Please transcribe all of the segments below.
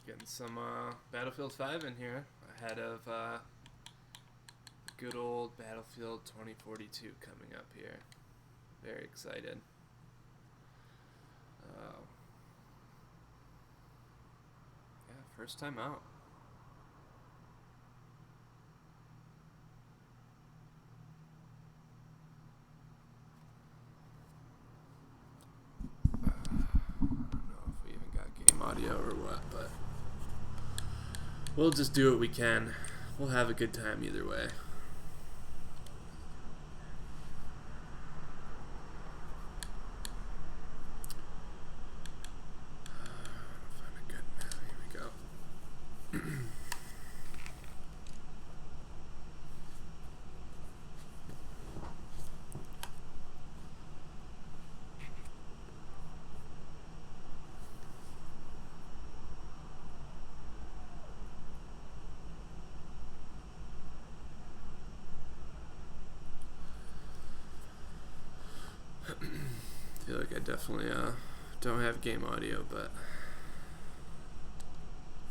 Getting some Battlefield 5 in here ahead of good old Battlefield 2042 coming up here. Very excited. Yeah, first time out. I don't know if we even got game audio or what, but we'll just do what we can. We'll have a good time either way. Find a good map. Here we go. I feel like I definitely don't have game audio, but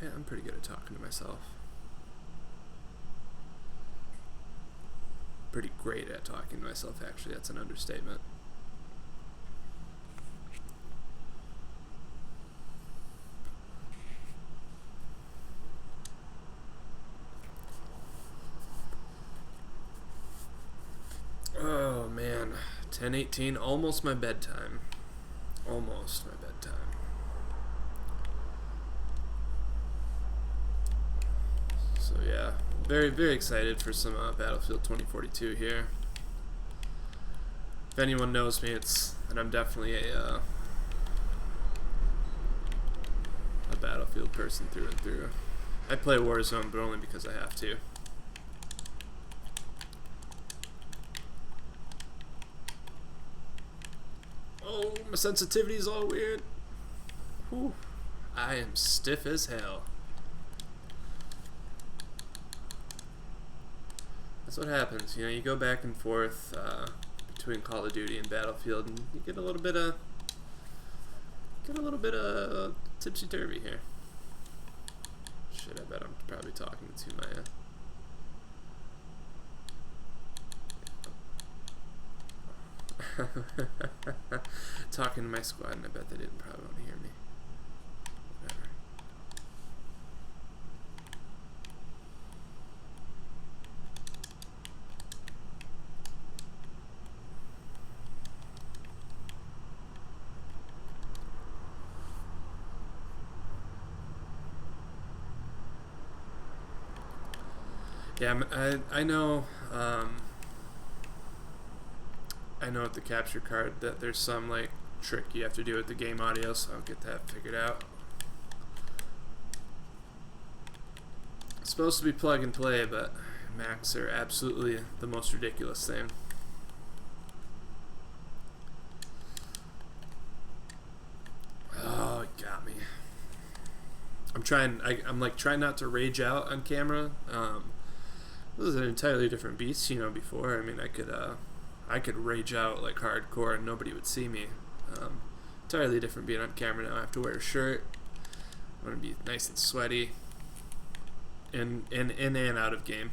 yeah, I'm pretty good at talking to myself. Pretty great at talking to myself, actually. That's an understatement. Oh man, 10:18, almost my bedtime. Almost my bedtime. So yeah, very, very excited for some Battlefield 2042 here. If anyone knows me, and I'm definitely a Battlefield person through and through. I play Warzone, but only because I have to. Oh, my sensitivity's all weird. Whew. I am stiff as hell. That's what happens, you know, you go back and forth between Call of Duty and Battlefield, and you get a little bit of tipsy-turvy here. Shit, I bet I'm probably talking to my talking to my squad, and I bet they didn't probably want to hear me. Whatever. Yeah, I know. I know with the capture card that there's some like trick you have to do with the game audio, so I'll get that figured out. It's supposed to be plug and play, but Macs are absolutely the most ridiculous thing. Oh, it got me. I'm like trying not to rage out on camera. This is an entirely different beast, you know, before. I mean, I could rage out like hardcore and nobody would see me. Entirely different being on camera now. I have to wear a shirt. I want to be nice and sweaty. In and out of game.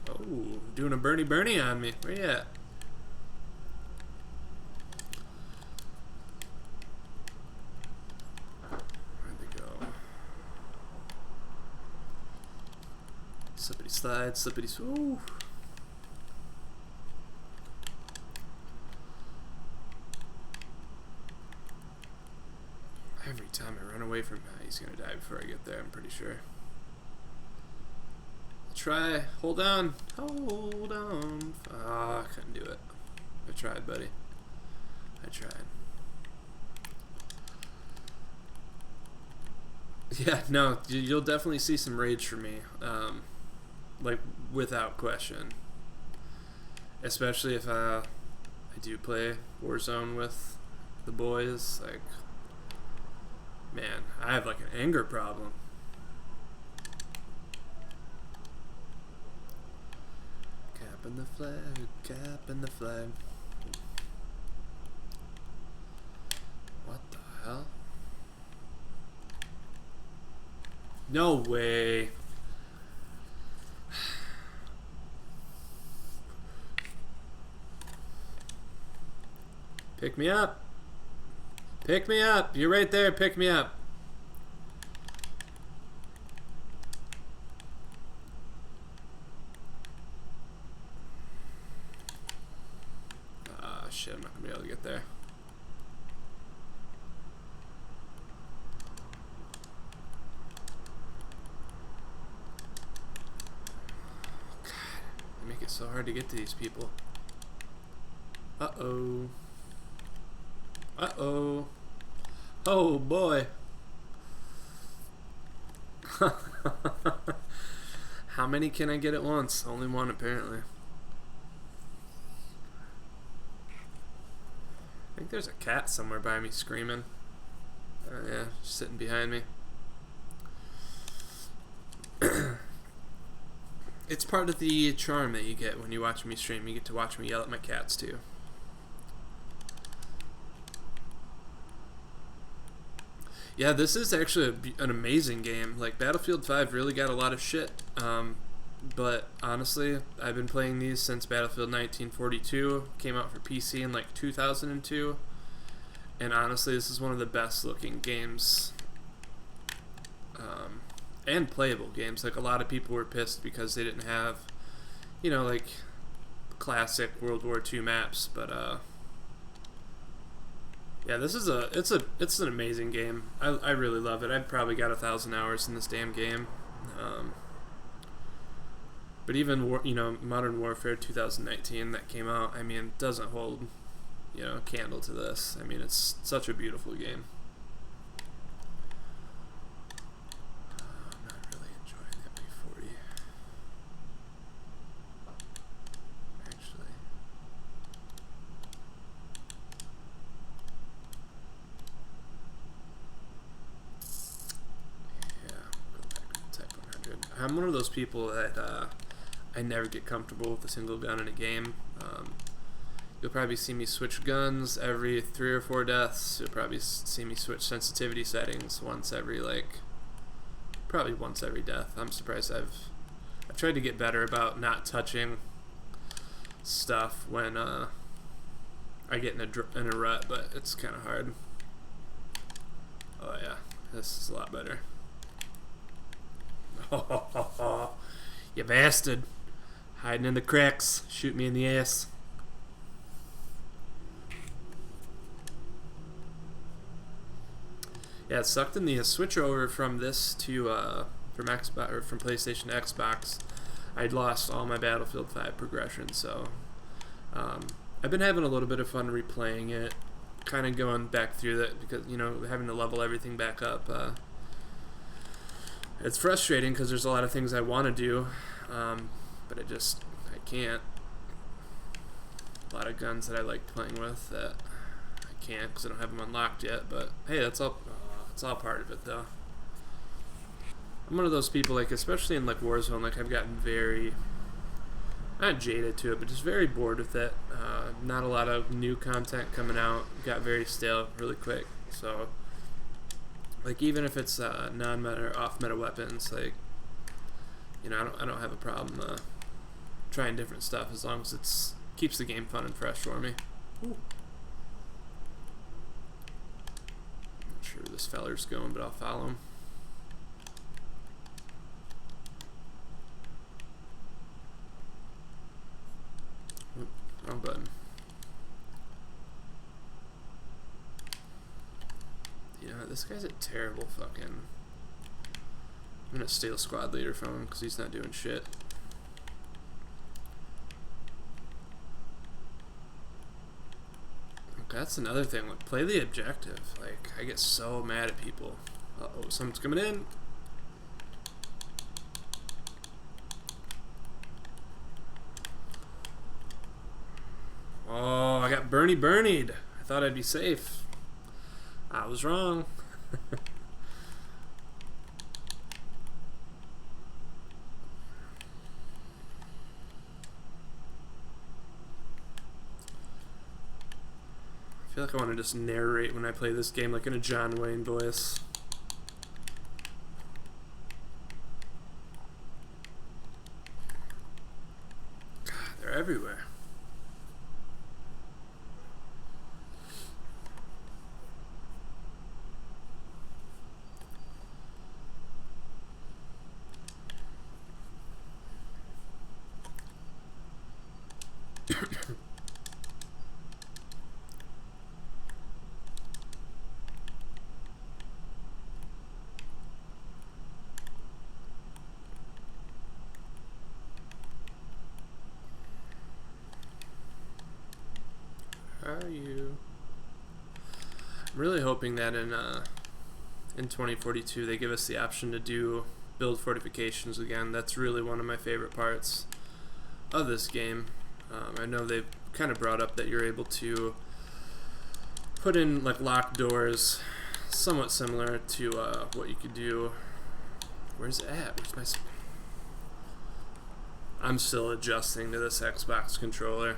Oh, doing a Bernie on me. Where you at? Slippity slide, slippity swoo. Every time I run away from him, he's gonna die before I get there, I'm pretty sure. I'll try. Hold on. Hold on. Ah, I couldn't do it. I tried, buddy. I tried. Yeah, no, you'll definitely see some rage from me. Like, without question. Especially if I do play Warzone with the boys. Like, man, I have like an anger problem. in the flag, cap in the flag. What the hell? No way. Pick me up. Pick me up. You're right there. Pick me up. Ah, shit. I'm not going to be able to get there. God. They make it so hard to get to these people. Uh-oh. Uh-oh. Oh, boy. How many can I get at once? Only one, apparently. I think there's a cat somewhere by me screaming. Yeah, just sitting behind me. It's part of the charm that you get when you watch me stream. You get to watch me yell at my cats, too. Yeah, this is actually an amazing game. Like, Battlefield 5 really got a lot of shit. But honestly, I've been playing these since Battlefield 1942 came out for PC in like 2002. And honestly, this is one of the best looking games. And playable games. Like, a lot of people were pissed because they didn't have, you know, like, classic World War II maps. But, yeah, this is it's an amazing game. I really love it. I've probably got 1,000 hours in this damn game. But even Modern Warfare 2019 that came out, I mean, doesn't hold a candle to this. I mean, it's such a beautiful game. I'm not really enjoying that P40. Actually. Type 100. I'm one of those people that I never get comfortable with a single gun in a game. You'll probably see me switch guns every 3 or 4 deaths. You'll probably see me switch sensitivity settings probably once every death. I'm surprised I've tried to get better about not touching stuff when I get in a rut, but it's kind of hard. Oh yeah, this is a lot better. You bastard. Hiding in the cracks. Shoot me in the ass. Yeah, it sucked in the switch over from this to from Xbox or from PlayStation to Xbox. I'd lost all my Battlefield 5 progression, so I've been having a little bit of fun replaying it, kind of going back through that because having to level everything back up. It's frustrating because there's a lot of things I want to do, but I can't. A lot of guns that I like playing with that I can't because I don't have them unlocked yet. But hey, that's all. It's all part of it, though. I'm one of those people, like, especially in like Warzone, like I've gotten very, not jaded to it, but just very bored with it. Not a lot of new content coming out. Got very stale really quick. So, like, even if it's non-meta or off-meta weapons, like, I don't have a problem trying different stuff as long as it's keeps the game fun and fresh for me. Ooh. Not sure where this feller's going, but I'll follow him. Oop, wrong button. This guy's a terrible fucking... I'm gonna steal squad leader from him because he's not doing shit. Okay, that's another thing. Like, play the objective. Like, I get so mad at people. Uh-oh, someone's coming in. Oh, I got Bernied. I thought I'd be safe. I was wrong. feel like I want to just narrate when I play this game, like in a John Wayne voice. God, they're everywhere. Are you? I'm really hoping that in 2042 they give us the option to do build fortifications again. That's really one of my favorite parts of this game. I know they've kind of brought up that you're able to put in like locked doors, somewhat similar to what you could do. Where's it at? Where's my? I'm still adjusting to this Xbox controller.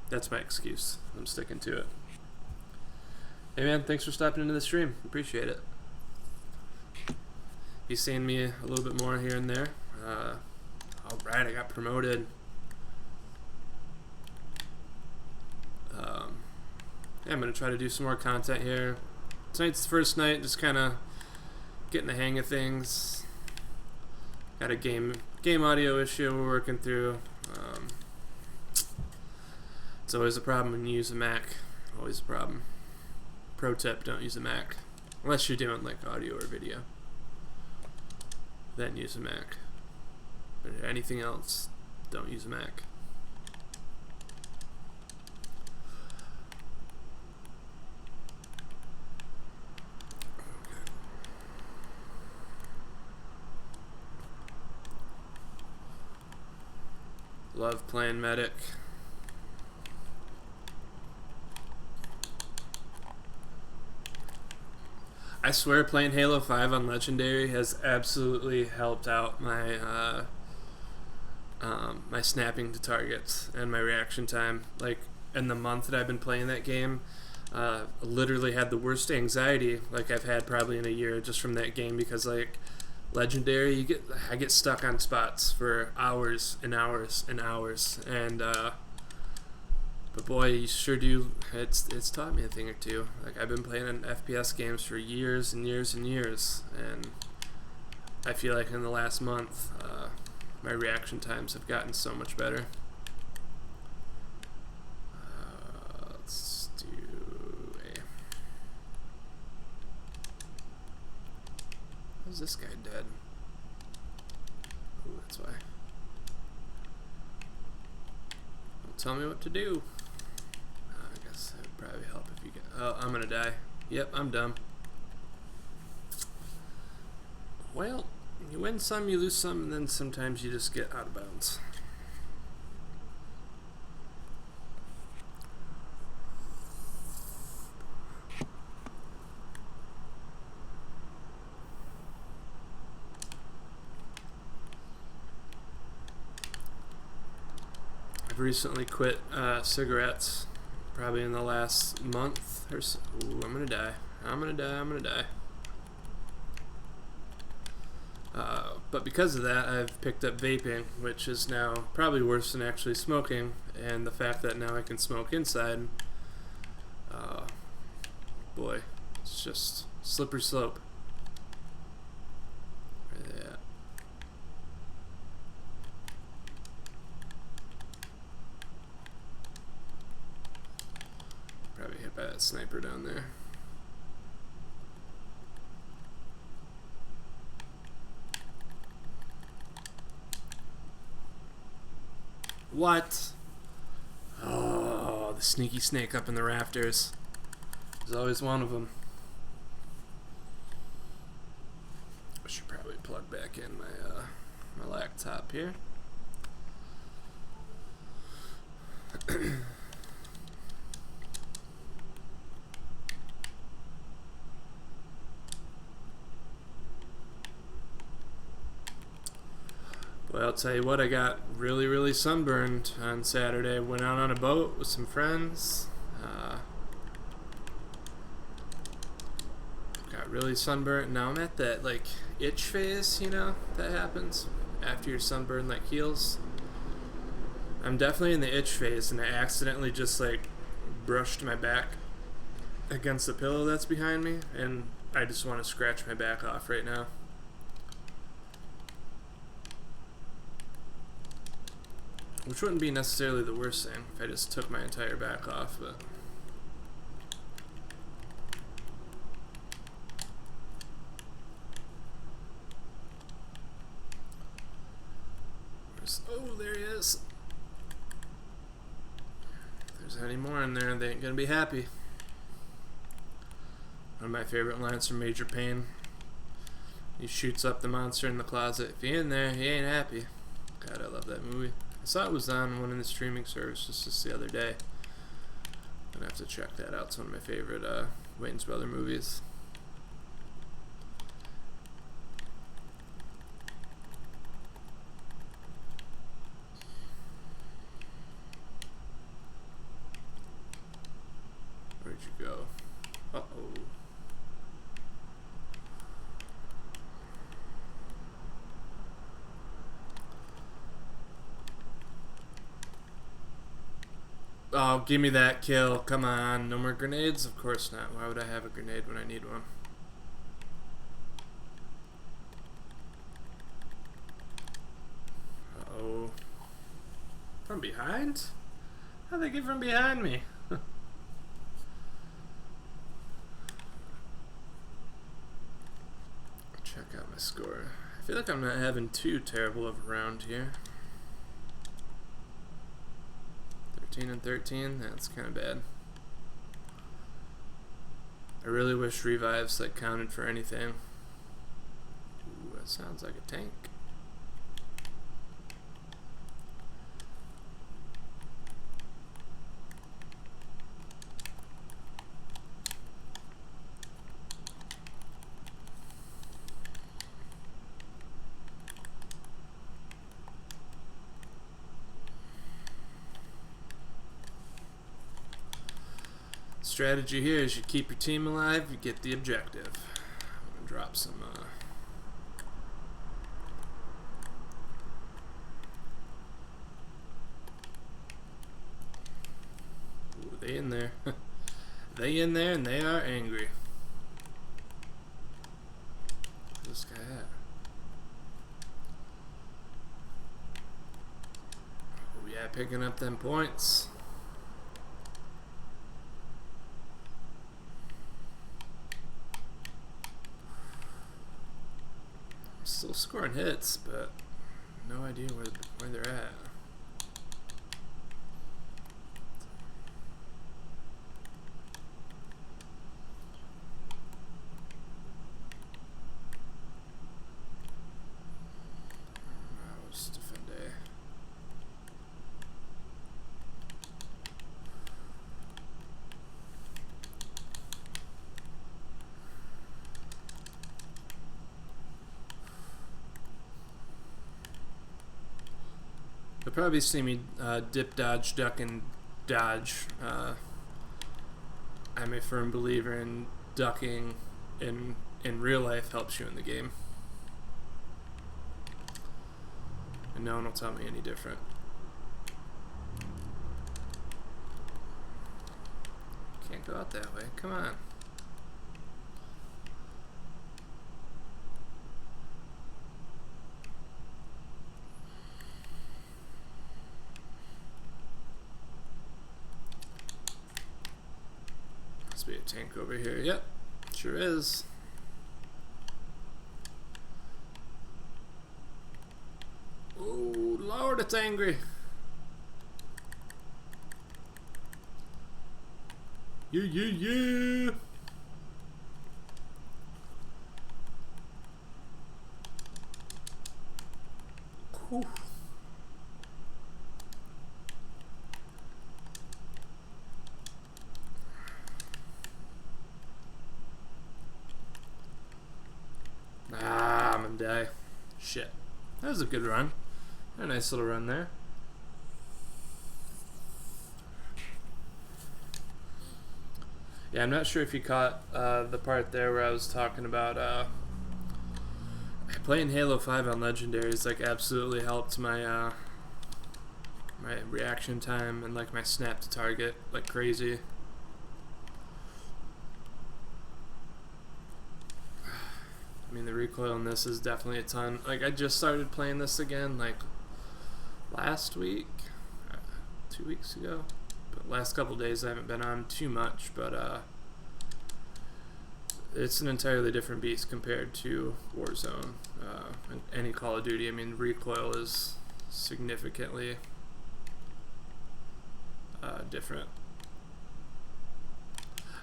That's my excuse. I'm sticking to it. Hey man, thanks for stopping into the stream. Appreciate it. You seeing me a little bit more here and there. Alright, I got promoted. Yeah, I'm going to try to do some more content here. Tonight's the first night, just kind of getting the hang of things. Got a game audio issue we're working through. It's always a problem when you use a Mac. Always a problem. Pro tip, don't use a Mac. Unless you're doing like audio or video. Then use a Mac. But anything else, don't use a Mac. Love playing Medic. I swear playing Halo 5 on Legendary has absolutely helped out my my snapping to targets and my reaction time. Like, in the month that I've been playing that game, literally had the worst anxiety like I've had probably in a year just from that game, because like Legendary, I get stuck on spots for hours and hours and hours, and but boy, you sure do. It's taught me a thing or two. Like, I've been playing in FPS games for years and years and years, and I feel like in the last month, my reaction times have gotten so much better. Let's do a. How's this guy dead? Ooh, that's why. Don't tell me what to do. I guess it would probably help if you get. Oh, I'm gonna die. Yep, I'm dumb. Well, you win some, you lose some, and then sometimes you just get out of bounds. I've recently quit cigarettes, probably in the last month or so. Ooh, I'm gonna die. I'm gonna die. I'm gonna die. But because of that, I've picked up vaping, which is now probably worse than actually smoking. And the fact that now I can smoke inside, boy, it's just slippery slope. Yeah. Probably hit by that sniper down there. What? Oh, the sneaky snake up in the rafters. There's always one of them. I should probably plug back in my laptop here. Well, I'll tell you what, I got really, really sunburned on Saturday. Went out on a boat with some friends. Got really sunburnt. Now I'm at that, like, itch phase, you know, that happens after your sunburn, like, heals. I'm definitely in the itch phase, and I accidentally just, like, brushed my back against the pillow that's behind me, and I just want to scratch my back off right now. Which wouldn't be necessarily the worst thing if I just took my entire back off, but... Oh, there he is. If there's any more in there, they ain't gonna be happy. One of my favorite lines from Major Payne. He shoots up the monster in the closet. If he in there, he ain't happy. God, I love that movie. I saw it was on one of the streaming services just the other day. I'm gonna have to check that out. It's one of my favorite Wayne's Brother movies. Where'd you go? Uh-oh. Oh, give me that kill. Come on. No more grenades? Of course not. Why would I have a grenade when I need one? Uh-oh. From behind? How'd they get from behind me? Check out my score. I feel like I'm not having too terrible of a round here. 13 and 13, that's kind of bad. I really wish revives like counted for anything. Ooh, that sounds like a tank. Strategy here is you keep your team alive, you get the objective. I'm gonna drop some ooh, they in there. They in there and they are angry. Where's this guy at? Oh yeah, picking up them points. Still scoring hits, but no idea where they're at. Mouse defender. You'll probably see me dip, dodge, duck, and dodge. I'm a firm believer in ducking in real life helps you in the game. And no one will tell me any different. Can't go out that way. Come on. Must be a tank over here. Yep, sure is. Oh, Lord, it's angry. Yeah. Whew. Ah, I'm gonna die. Shit. That was a good run. A nice little run there. Yeah, I'm not sure if you caught the part there where I was talking about playing Halo 5 on Legendaries. Like, absolutely helped my my reaction time and like my snap to target like crazy. I mean, the recoil on this is definitely a ton. Like, I just started playing this again like last week, 2 weeks ago. But last couple days I haven't been on too much, but it's an entirely different beast compared to Warzone and any Call of Duty. I mean, recoil is significantly different.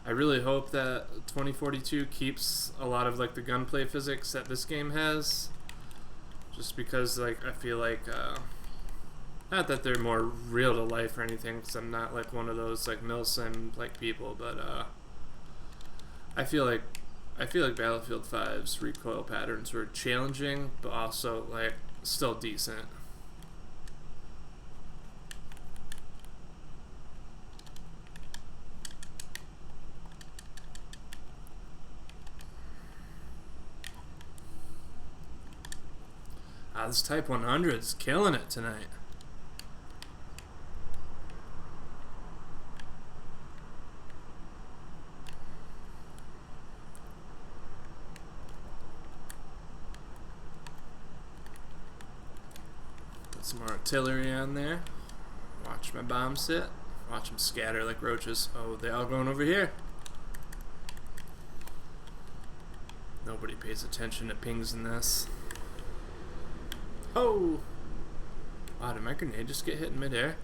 I really hope that 2042 keeps a lot of like the gunplay physics that this game has, just because like I feel like not that they're more real to life or anything, because I'm not like one of those like milsim like people, but I feel like Battlefield 5's recoil patterns were challenging, but also like still decent. This Type 100 is killing it tonight. Put some artillery on there. Watch my bomb sit. Watch them scatter like roaches. Oh, they all going over here. Nobody pays attention to pings in this. Oh! Wow, did my grenade just get hit in midair?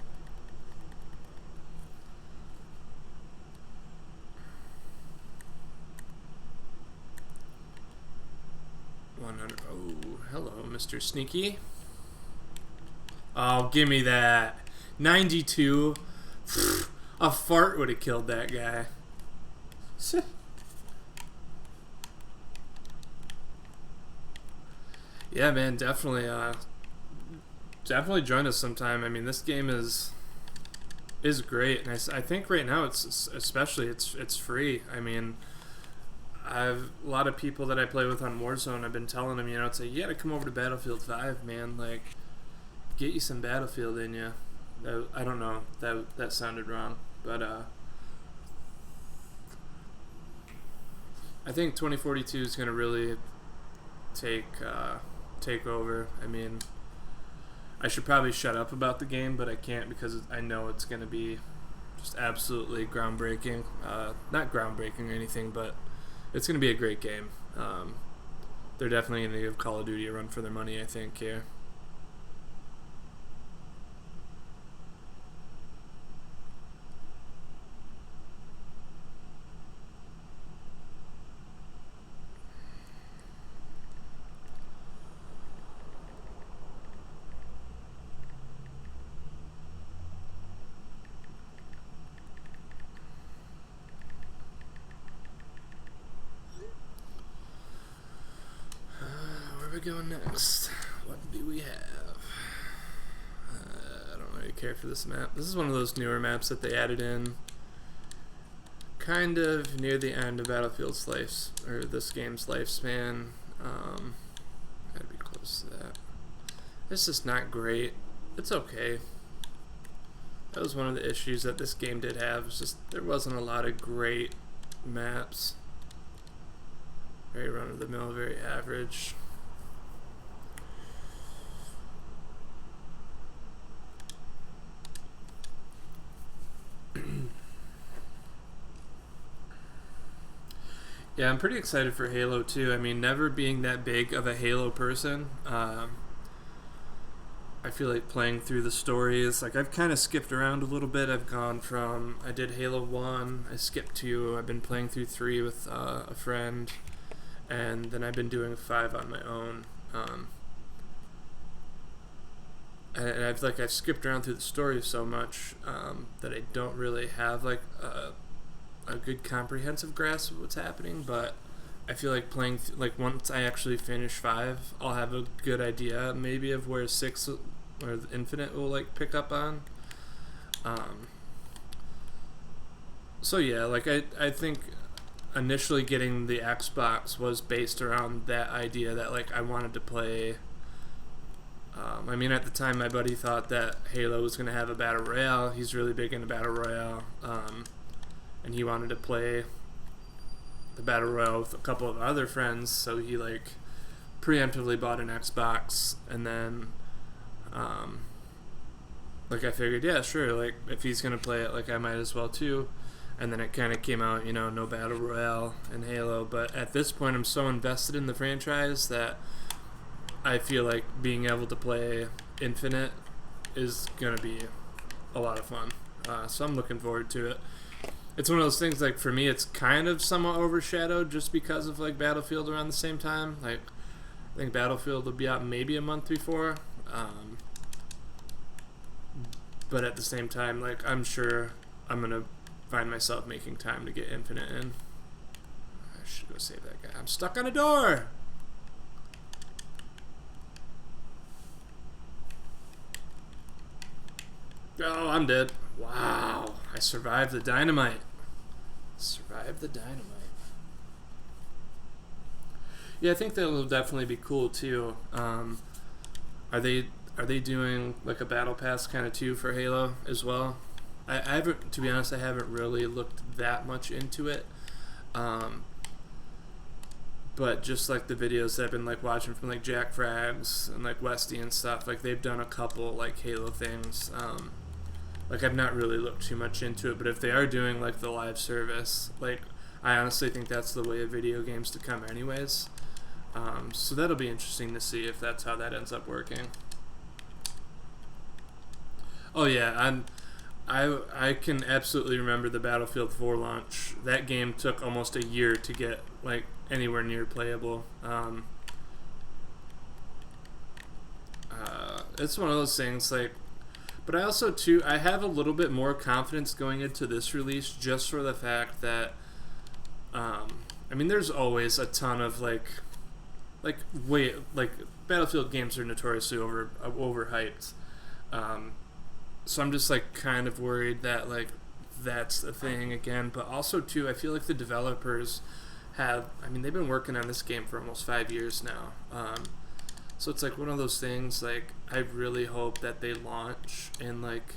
Oh, hello, Mr. Sneaky. Oh, gimme that. 92. A fart would have killed that guy. Yeah, man, definitely join us sometime. I mean, this game is great, and I think right now it's free. I mean, a lot of people that I play with on Warzone, I've been telling them, it's like, you gotta come over to Battlefield 5, man. Like, get you some Battlefield in you. I don't know, that sounded wrong, but I think 2042 is gonna really take over. I mean, I should probably shut up about the game, but I can't because I know it's going to be just absolutely groundbreaking. Not groundbreaking or anything, but it's going to be a great game. They're definitely going to give Call of Duty a run for their money, I think, here. Going next. What do we have? I don't really care for this map. This is one of those newer maps that they added in kind of near the end of Battlefield's life, or this game's lifespan. Gotta be close to that. It's just not great. It's okay. That was one of the issues that this game did have. It's just there wasn't a lot of great maps. Very run-of-the-mill, very average. Yeah, I'm pretty excited for Halo 2. I mean, never being that big of a Halo person, I feel like playing through the stories, like I've kind of skipped around a little bit. I've gone from, I did Halo 1, I skipped 2, I've been playing through 3 with a friend, and then I've been doing 5 on my own. And I've skipped around through the story so much that I don't really have like a good comprehensive grasp of what's happening, but I feel like playing like once I actually finish 5, I'll have a good idea maybe of where 6 or the Infinite will like pick up on. Um, so yeah, like I think initially getting the Xbox was based around that idea that like I wanted to play. I mean, at the time, my buddy thought that Halo was going to have a battle royale. He's really big into battle royale, and he wanted to play the battle royale with a couple of other friends. So he like preemptively bought an Xbox, and then like I figured, yeah, sure, like if he's going to play it, like I might as well too. And then it kind of came out, you know, no battle royale in Halo. But at this point, I'm so invested in the franchise that I feel like being able to play Infinite is going to be a lot of fun. So I'm looking forward to it. It's one of those things, like, for me, it's kind of somewhat overshadowed just because of, like, Battlefield around the same time. Like, I think Battlefield will be out maybe a month before. But at the same time, like, I'm sure I'm going to find myself making time to get Infinite in. I should go save that guy. I'm stuck on a door! Oh, I'm dead. Wow. I survived the dynamite. Survived the dynamite. Yeah, I think that will definitely be cool too. Are they doing like a battle pass kind of too for Halo as well? I haven't, to be honest, I haven't really looked that much into it. But just like the videos that I've been like watching from like Jack Frags and like Westy and stuff, like they've done a couple like Halo things. Like I've not really looked too much into it, but if they are doing like the live service, like I honestly think that's the way of video games to come anyways. So that'll be interesting to see if that's how that ends up working. Oh yeah, I can absolutely remember the Battlefield 4 launch. That game took almost a year to get like anywhere near playable. It's one of those things like, but I also too I have a little bit more confidence going into this release just for the fact that I mean there's always a ton of like Battlefield games are notoriously overhyped. So I'm just like kind of worried that like that's a thing again, but also too I feel like the developers they've been working on this game for almost 5 years now. So it's like one of those things like I really hope that they launch in like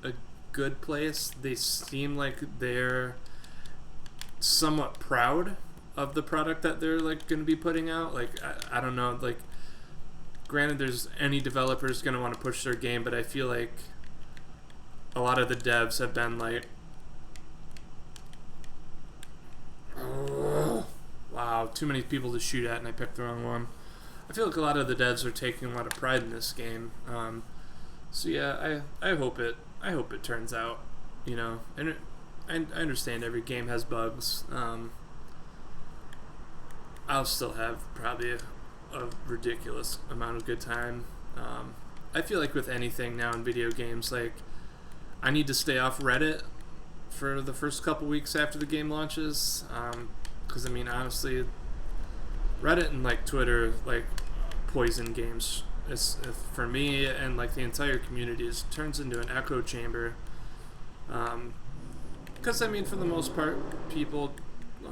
a good place. They seem like they're somewhat proud of the product that they're like going to be putting out. Like I don't know, like granted there's any developers going to want to push their game, but I feel like a lot of the devs have been like, oh, wow, too many people to shoot at and I picked the wrong one. I feel like a lot of the devs are taking a lot of pride in this game. So yeah, I hope it turns out, you know, and I understand every game has bugs. I'll still have probably a ridiculous amount of good time. I feel like with anything now in video games, like I need to stay off Reddit for the first couple weeks after the game launches, because I mean honestly, Reddit and like Twitter like poison games. It's for me and like the entire community turns into an echo chamber. Because I mean for the most part, people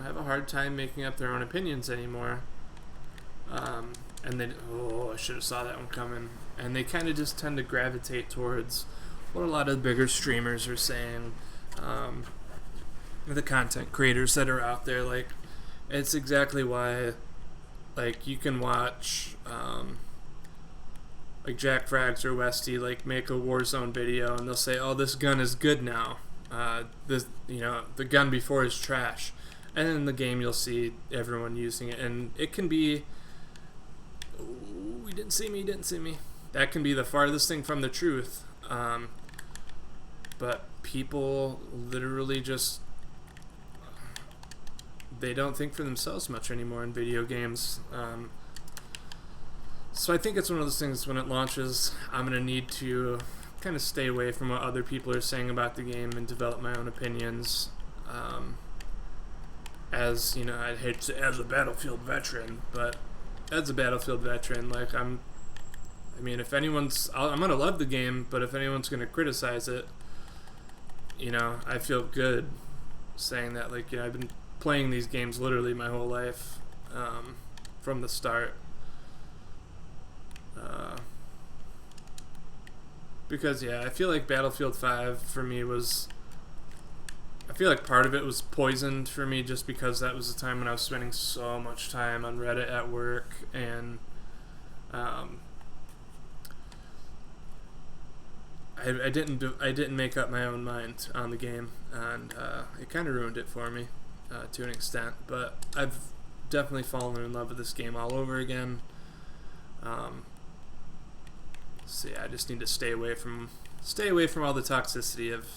have a hard time making up their own opinions anymore. And they I should have saw that one coming. And they kind of just tend to gravitate towards what a lot of the bigger streamers are saying, the content creators that are out there. Like, it's exactly why, like, you can watch, like Jack Frags or Westy, like, make a Warzone video, and they'll say, "Oh, this gun is good now. The gun before is trash." And in the game, you'll see everyone using it, and it can be, "Ooh, he didn't see me." That can be the farthest thing from the truth. But people literally just, they don't think for themselves much anymore in video games. So I think it's one of those things when it launches, I'm going to need to kind of stay away from what other people are saying about the game and develop my own opinions. As, you know, I'd hate to say as a Battlefield veteran, but as a Battlefield veteran, like I mean, if anyone's, I'm gonna love the game, but if anyone's gonna criticize it, you know, I feel good saying that. Like, you know, I've been playing these games literally my whole life, from the start. Because yeah, I feel like Battlefield 5 for me was, I feel like part of it was poisoned for me just because that was the time when I was spending so much time on Reddit at work, and I didn't make up my own mind on the game, and it kind of ruined it for me to an extent. But I've definitely fallen in love with this game all over again. So yeah, I just need to stay away from all the toxicity of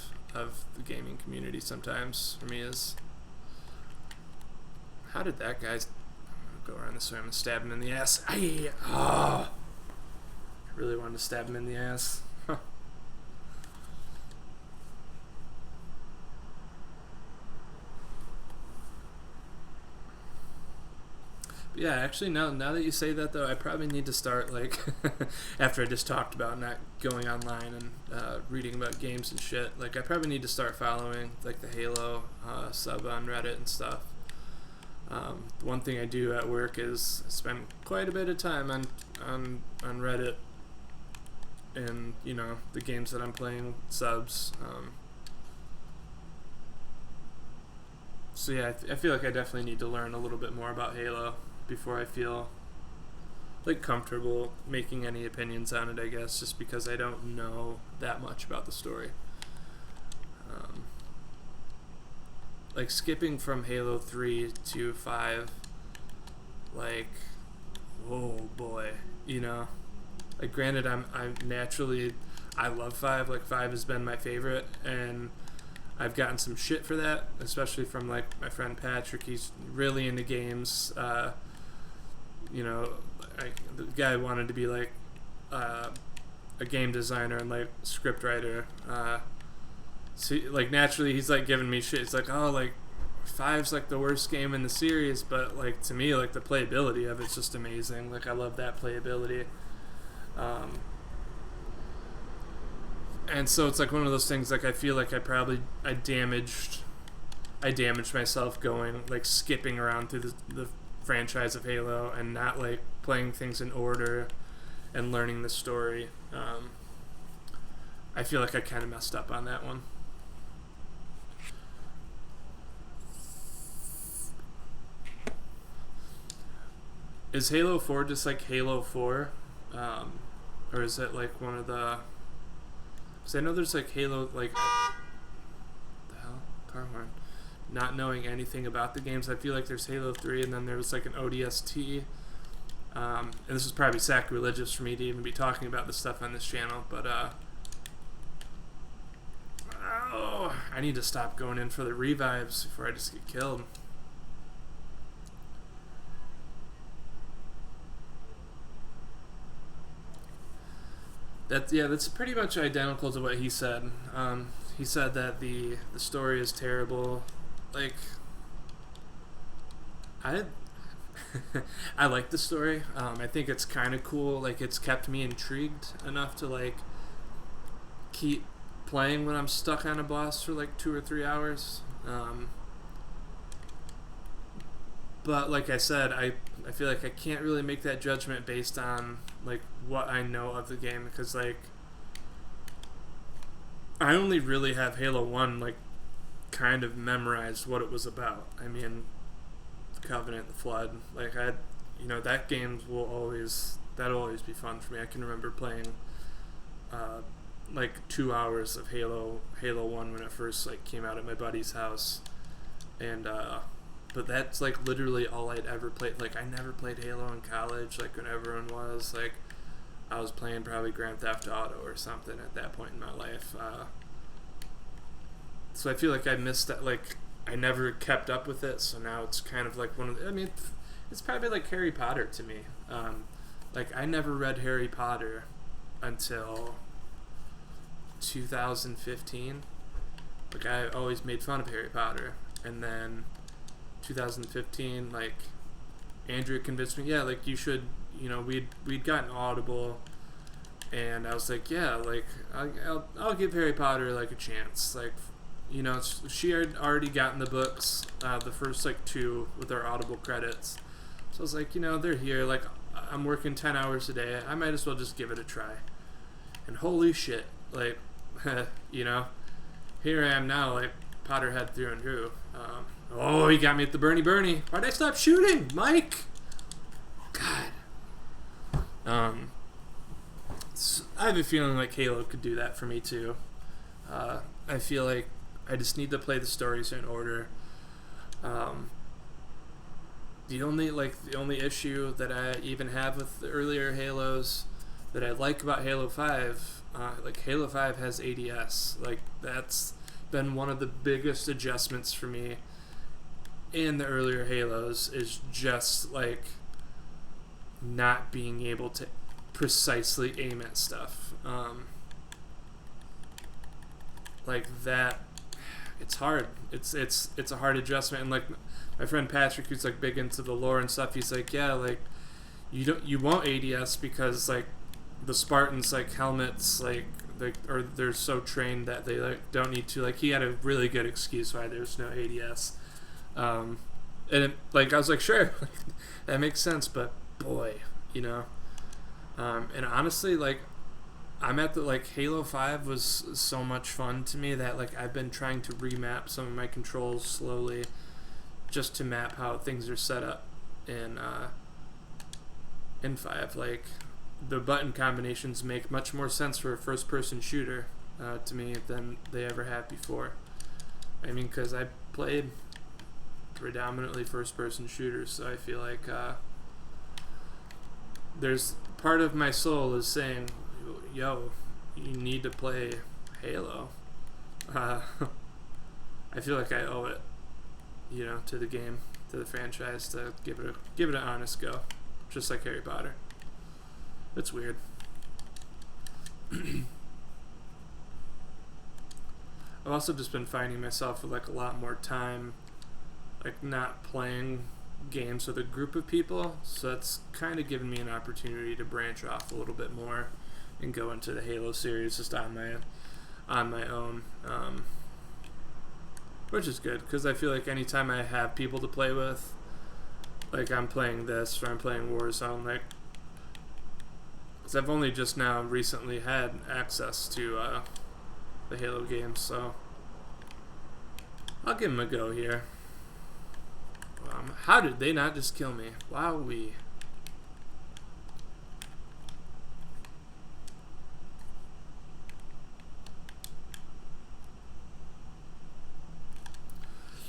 the gaming community sometimes. For me, is how did that guy's go around this way? I'm gonna stab him in the ass. I really wanted to stab him in the ass. Yeah, actually, now that you say that, though, I probably need to start, like, after I just talked about not going online and reading about games and shit, like, I probably need to start following, like, the Halo sub on Reddit and stuff. One thing I do at work is spend quite a bit of time on Reddit and, you know, the games that I'm playing, subs. So yeah, I feel like I definitely need to learn a little bit more about Halo before I feel like comfortable making any opinions on it, I guess, just because I don't know that much about the story. Like skipping from Halo 3 to 5, like, oh boy, you know, like granted I'm naturally, I love 5, like 5 has been my favorite, and I've gotten some shit for that, especially from like my friend Patrick. He's really into games. You know, the guy wanted to be like a game designer and like script writer. So like naturally, he's like giving me shit. It's like, oh, like 5's like the worst game in the series, but like to me, like the playability of it's just amazing. Like I love that playability. And so it's like one of those things, like I feel like I damaged myself going, like skipping around through the franchise of Halo and not like playing things in order and learning the story. I feel like I kind of messed up on that one. Is Halo 4 just like Halo 4? Or is it like one of the... Because I know there's like Halo, like... the hell? Car horn. Not knowing anything about the games, I feel like there's Halo 3, and then there was like an ODST. And this is probably sacrilegious for me to even be talking about this stuff on this channel, but I need to stop going in for the revives before I just get killed. That's pretty much identical to what he said. He said that the story is terrible. Like, I like the story. I think it's kind of cool. Like, it's kept me intrigued enough to like keep playing when I'm stuck on a boss for like 2 or 3 hours. But like I said, I feel like I can't really make that judgment based on like what I know of the game, because like I only really have Halo 1 like kind of memorized what it was about. I mean, the Covenant, the Flood, like that game that'll always be fun for me. I can remember playing like 2 hours of Halo 1 when it first like came out at my buddy's house, and but that's like literally all I'd ever played. Like I never played Halo in college, like when everyone was like, I was playing probably Grand Theft Auto or something at that point in my life. So I feel like I missed that. Like I never kept up with it, so now it's kind of like it's probably like Harry Potter to me. Like I never read Harry Potter until 2015. Like I always made fun of Harry Potter, and then 2015, like Andrew convinced me, yeah, like you should, we'd gotten Audible, And I was like, yeah, like I'll give Harry Potter like a chance. Like, she had already gotten the books, the first like 2 with our Audible credits. So I was like, they're here. Like, I'm working 10 hours a day. I might as well just give it a try. And holy shit, like, here I am now, like Potterhead through and through. Oh, he got me at the Bernie. Why'd I stop shooting, Mike? God. I have a feeling like Halo could do that for me too. I feel like I just need to play the stories in order. The only issue that I even have with the earlier Halos that I like about Halo 5, like Halo 5 has ADS. Like, that's been one of the biggest adjustments for me in the earlier Halos, is just like not being able to precisely aim at stuff. Like that, it's hard. It's a hard adjustment. And like my friend Patrick, who's like big into the lore and stuff, he's like, yeah, like you want ADS because like the Spartans, like helmets, like they're so trained that they like don't need to. Like, he had a really good excuse why there's no ADS. And I was like, sure, that makes sense, but boy, and honestly, like, I'm at the, like, Halo 5 was so much fun to me that, like, I've been trying to remap some of my controls slowly just to map how things are set up in 5. Like, the button combinations make much more sense for a first-person shooter to me than they ever have before. I mean, because I played predominantly first-person shooters, so I feel like there's part of my soul is saying, yo, you need to play Halo. I feel like I owe it, to the game, to the franchise, to give it an honest go, just like Harry Potter. It's weird. I've also just been finding myself with like a lot more time, like not playing games with a group of people, so that's kind of given me an opportunity to branch off a little bit more and go into the Halo series just on my own, which is good because I feel like anytime I have people to play with, like I'm playing this or I'm playing Warzone, like, because I've only just now recently had access to the Halo games, so I'll give them a go here. How did they not just kill me? Wowee.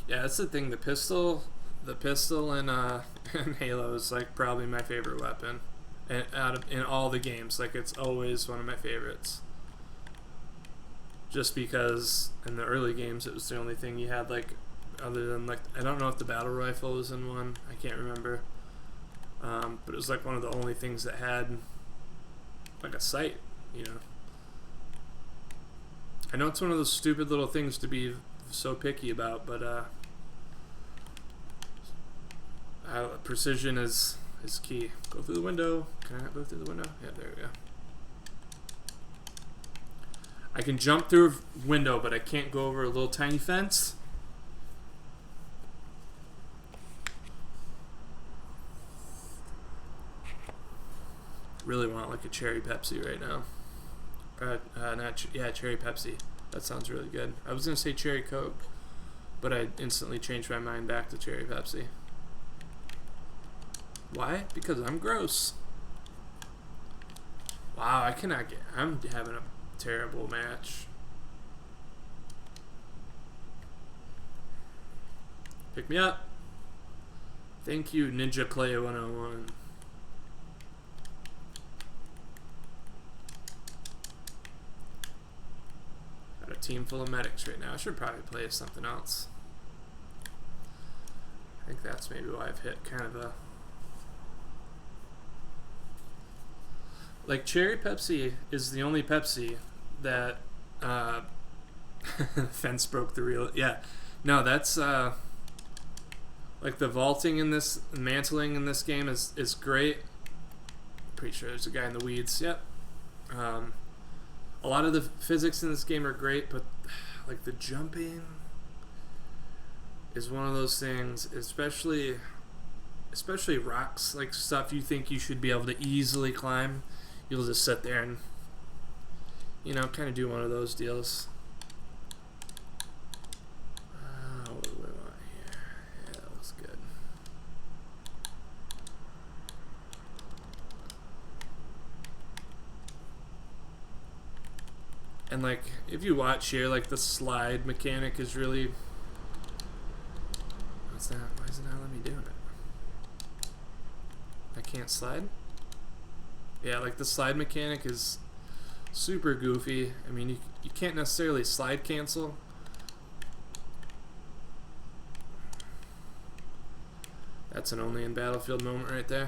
Yeah, that's the thing. The pistol in in Halo is like probably my favorite weapon, and in all the games, like it's always one of my favorites. Just because in the early games it was the only thing you had, like, other than like, I don't know if the battle rifle was in one. I can't remember. But it was like one of the only things that had like a sight. I know it's one of those stupid little things to be so picky about, but precision is key. Go through the window. Can I not go through the window? Yeah, there we go. I can jump through a window, but I can't go over a little tiny fence. Really want like a cherry Pepsi right now. Cherry Pepsi. That sounds really good. I was gonna say cherry Coke, but I instantly changed my mind back to cherry Pepsi. Why? Because I'm gross. Wow, I'm having a terrible match. Pick me up. Thank you, Ninja Clay 101. Got a team full of medics right now. I should probably play something else. I think that's maybe why I've hit kind of a... Like, cherry Pepsi is the only Pepsi that... fence broke the real... Yeah. No, that's... like, the vaulting in this... Mantling in this game is great. Pretty sure there's a guy in the weeds. Yep. A lot of the physics in this game are great, but like the jumping is one of those things, especially rocks, like stuff you think you should be able to easily climb. You'll just sit there and, kind of do one of those deals. What do we want here? Yeah, that looks good. And like, if you watch here, like the slide mechanic is really... What's that? Why is it not letting me do it? I can't slide? Yeah, like the slide mechanic is super goofy. I mean, you can't necessarily slide cancel. That's an only in Battlefield moment right there.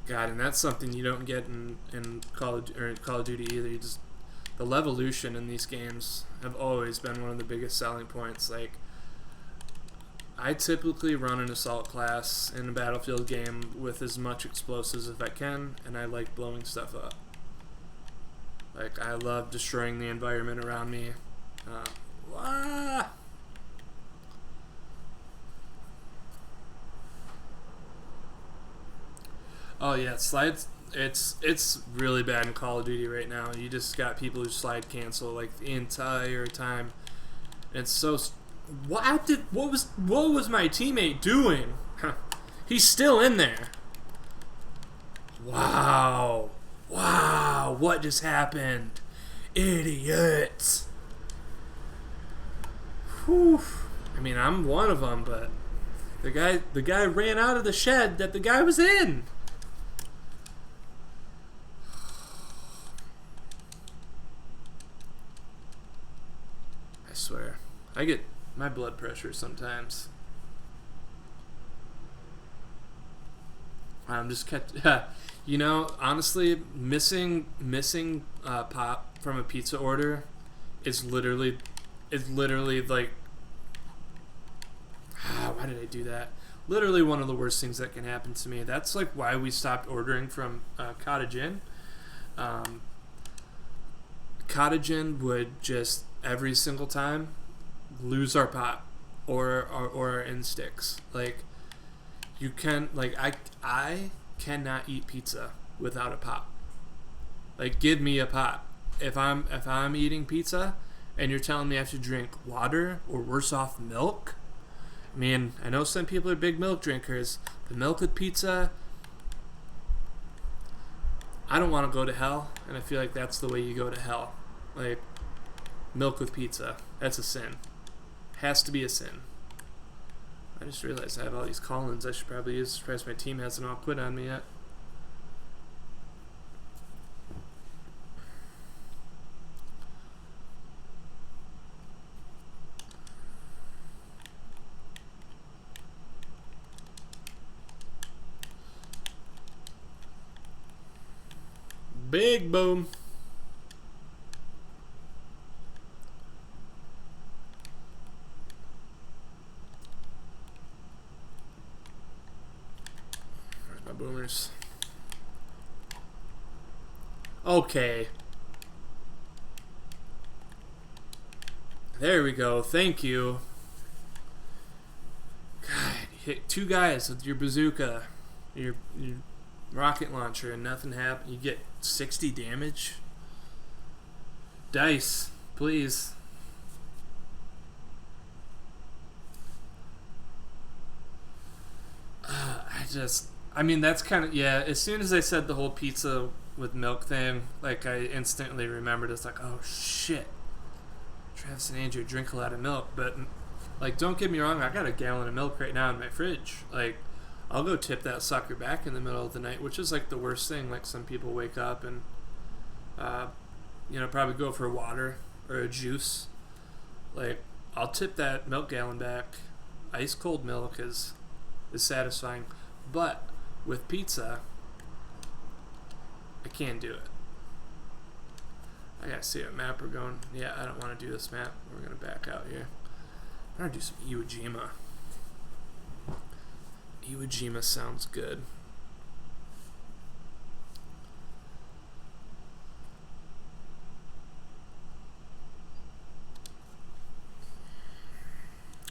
God, and that's something you don't get in Call of Duty either. The levolution in these games have always been one of the biggest selling points. Like, I typically run an assault class in a Battlefield game with as much explosives as I can, and I like blowing stuff up. Like, I love destroying the environment around me. Oh yeah, slides. It's really bad in Call of Duty right now. You just got people who slide cancel like the entire time. It's so. What was my teammate doing? He's still in there. Wow. What just happened? Idiots. Whew. I mean, I'm one of them, but the guy ran out of the shed that the guy was in. I swear, I get my blood pressure sometimes. I'm just honestly, missing pop from a pizza order is literally like, why did I do that? Literally one of the worst things that can happen to me. That's like why we stopped ordering from Cottage Inn. Cottage Inn would just every single time lose our pop or our in sticks. Like, you can, like, I cannot eat pizza without a pop. Like, give me a pop. If I'm eating pizza and you're telling me I have to drink water or worse off milk, I mean, I know some people are big milk drinkers. The milk with pizza, I don't want to go to hell, and I feel like that's the way you go to hell. Like, milk with pizza, that's a sin. Has to be a sin. I just realized I have all these call-ins I should probably use. Surprised my team hasn't all quit on me yet. Big boom. Where's my boomers? Okay. There we go. Thank you. God, you hit two guys with your bazooka, your rocket launcher, and nothing happened. You get 60 damage. Dice, please. I mean, that's kind of, yeah, as soon as I said the whole pizza with milk thing, like, I instantly remembered. It's like, oh shit, Travis and Andrew drink a lot of milk. But, like, don't get me wrong, I got a gallon of milk right now in my fridge. Like, I'll go tip that sucker back in the middle of the night, which is like the worst thing. Like, some people wake up and probably go for water or a juice. Like, I'll tip that milk gallon back. Ice cold milk is satisfying, but with pizza, I can't do it. I gotta see what map we're going. Yeah, I don't want to do this map. We're gonna back out here. I'm gonna do some Iwo Jima. Iwo Jima sounds good.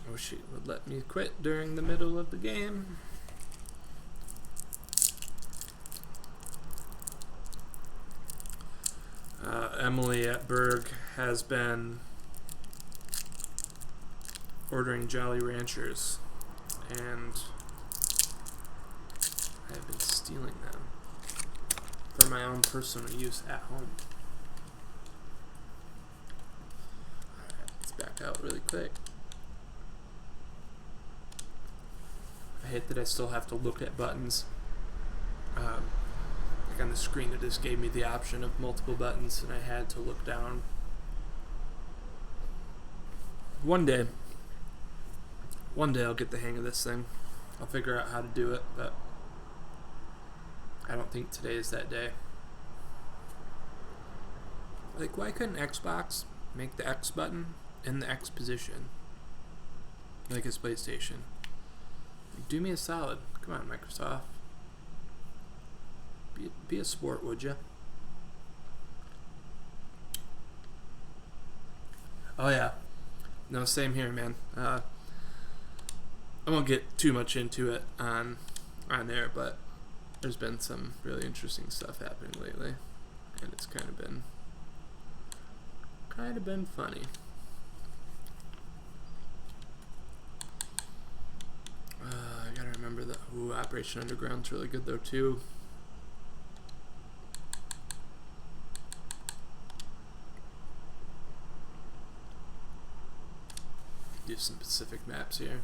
I wish it would let me quit during the middle of the game. Emily at Berg has been ordering Jolly Ranchers, and I've been stealing them for my own personal use at home. Alright, let's back out really quick. I hate that I still have to look at buttons. Like on the screen, it just gave me the option of multiple buttons, and I had to look down. One day I'll get the hang of this thing. I'll figure out how to do it, but I don't think today is that day. Like, why couldn't Xbox make the X button in the X position like it's PlayStation? Do me a solid. Come on, Microsoft. Be a sport, would you? Oh yeah. No, same here, man. I won't get too much into it on there, but there's been some really interesting stuff happening lately, and it's kind of been funny. I gotta remember that. Ooh, Operation Underground's really good though too. Do some Pacific maps here.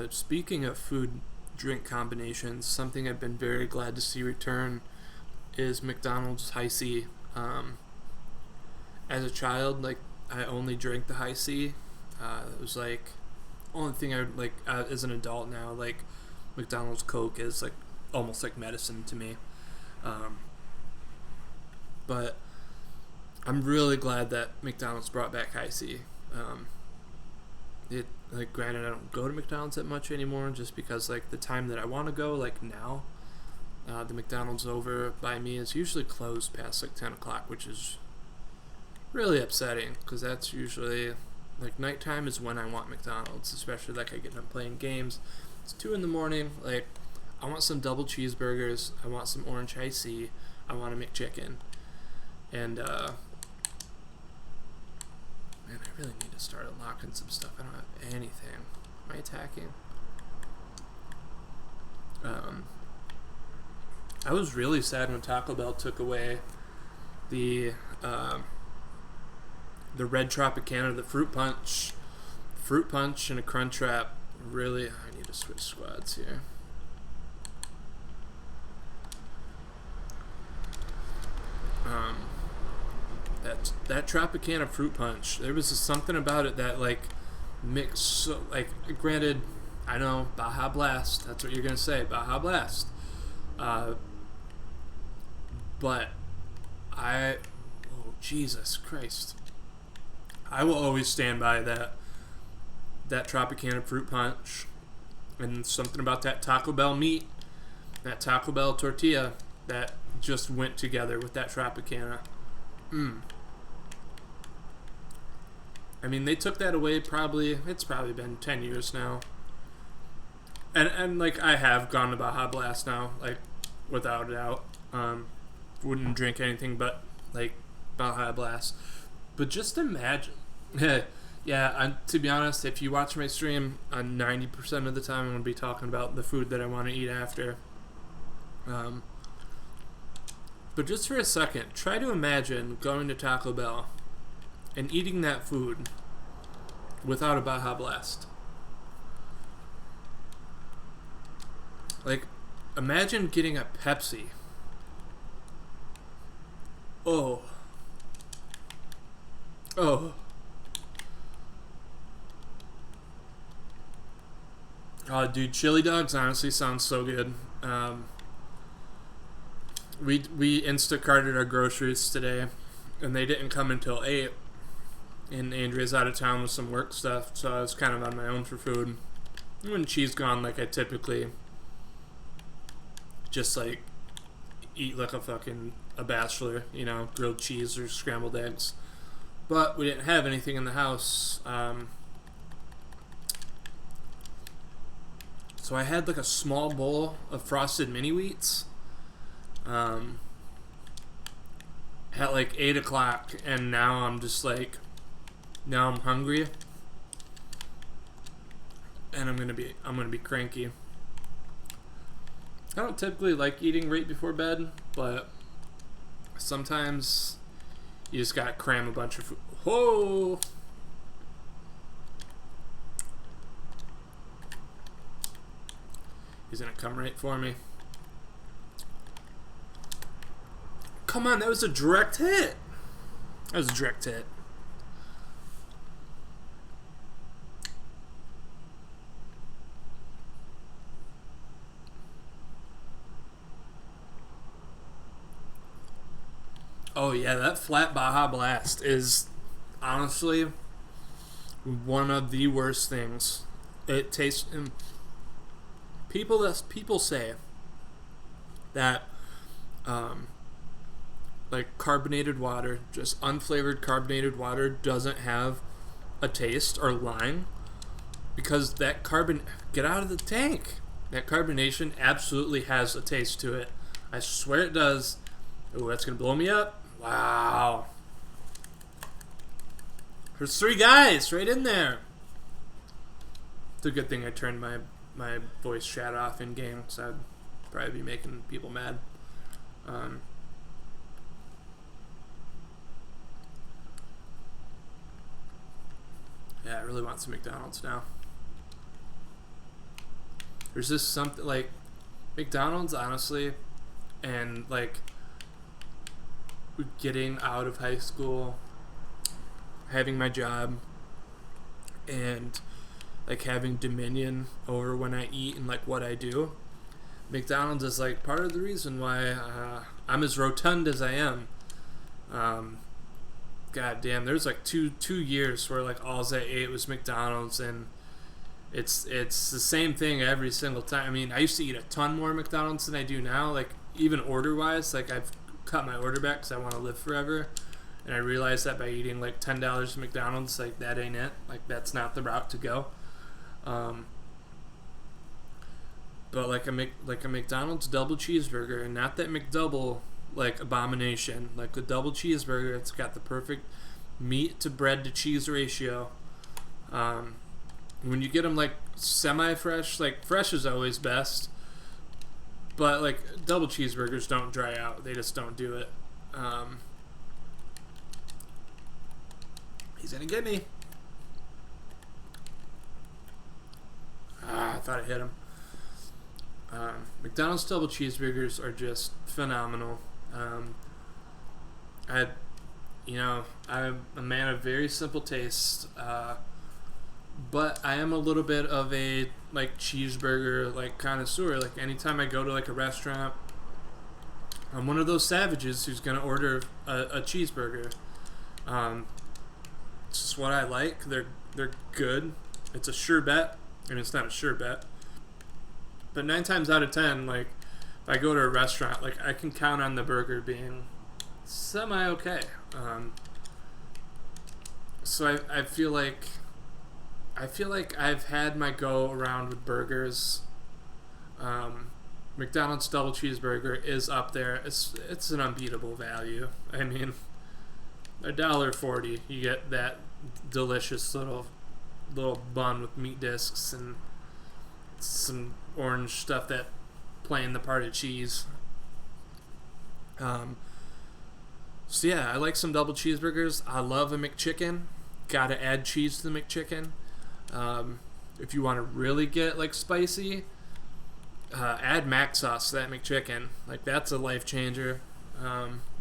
Speaking of food drink combinations, something I've been very glad to see return is McDonald's High C. As a child, like, I only drank the High C. It was like only thing I would like as an adult now. Like, McDonald's Coke is like almost like medicine to me. But I'm really glad that McDonald's brought back High C. It, like, granted, I don't go to McDonald's that much anymore, just because, like, the time that I want to go, like, now, the McDonald's over by me is usually closed past, like, 10 o'clock, which is really upsetting, because that's usually, like, nighttime is when I want McDonald's, especially, like, I get done playing games. It's 2 in the morning, like, I want some double cheeseburgers, I want some orange iced tea, I want a McChicken, and, man, I really need to start unlocking some stuff. I don't have anything. Am I attacking? I was really sad when Taco Bell took away the Red Tropicana, the Fruit Punch, and a Crunchwrap. Really, I need to switch squads here. That Tropicana Fruit Punch, there was just something about it that, like, mixed so, like, granted, I know, Baja Blast, that's what you're gonna say, Baja Blast, but oh, Jesus Christ, I will always stand by that Tropicana Fruit Punch, and something about that Taco Bell meat, that Taco Bell tortilla, that just went together with that Tropicana. I mean, they took that away it's probably been 10 years now. And like, I have gone to Baja Blast now, like, without a doubt. Wouldn't drink anything but, like, Baja Blast. But just imagine, yeah, to be honest, if you watch my stream, 90% of the time I'm going to be talking about the food that I want to eat after. But just for a second, try to imagine going to Taco Bell and eating that food without a Baja Blast. Like, imagine getting a Pepsi. Oh. Oh, dude, chili dogs honestly sounds so good. We Instacarted our groceries today, and they didn't come until 8. And Andrea's out of town with some work stuff, so I was kind of on my own for food. When she's gone, like I typically just like eat like a bachelor, grilled cheese or scrambled eggs. But we didn't have anything in the house. So I had like a small bowl of frosted mini wheats at like 8 o'clock, and now I'm hungry, and I'm gonna be cranky. I don't typically like eating right before bed, but sometimes you just gotta cram a bunch of food. Whoa! He's gonna come right for me. Come on, that was a direct hit. That was a direct hit. Oh yeah, that flat Baja Blast is honestly one of the worst things. It tastes. People say that like carbonated water, just unflavored carbonated water, doesn't have a taste or line because that get out of the tank. That carbonation absolutely has a taste to it. I swear it does. Oh, that's gonna blow me up. Wow. There's 3 guys right in there. It's a good thing I turned my voice chat off in game, because I'd probably be making people mad. Yeah, I really want some McDonald's now. There's just something like McDonald's, honestly, and like getting out of high school, having my job, and like having dominion over when I eat and like what I do. McDonald's is like part of the reason why I'm as rotund as I am. God damn, there's like two years where like all I ate was McDonald's, and it's the same thing every single time. I mean, I used to eat a ton more McDonald's than I do now. Like even order wise, like I've cut my order back because I want to live forever, and I realized that by eating like $10 at McDonald's, like that ain't it. Like that's not the route to go. But like a McDonald's double cheeseburger, and not that McDouble like abomination, like the double cheeseburger, it's got the perfect meat to bread to cheese ratio. When you get them like semi-fresh, like fresh is always best, but like double cheeseburgers don't dry out, they just don't do it. He's gonna get me. I thought I hit him. McDonald's double cheeseburgers are just phenomenal. I'm a man of very simple taste, but I am a little bit of a like cheeseburger like connoisseur. Like anytime I go to like a restaurant, I'm one of those savages who's gonna order a cheeseburger. It's just what I like. They're good. It's a sure bet, and it's not a sure bet. But 9 times out of 10, like if I go to a restaurant, like I can count on the burger being semi-okay. So I feel like I've had my go around with burgers. McDonald's double cheeseburger is up there. It's an unbeatable value. I mean, $1.40, you get that delicious little bun with meat discs and some orange stuff that playing the part of cheese. So yeah, I like some double cheeseburgers. I love a McChicken. Gotta add cheese to the McChicken. If you want to really get like spicy, add mac sauce to that McChicken. Like that's a life changer.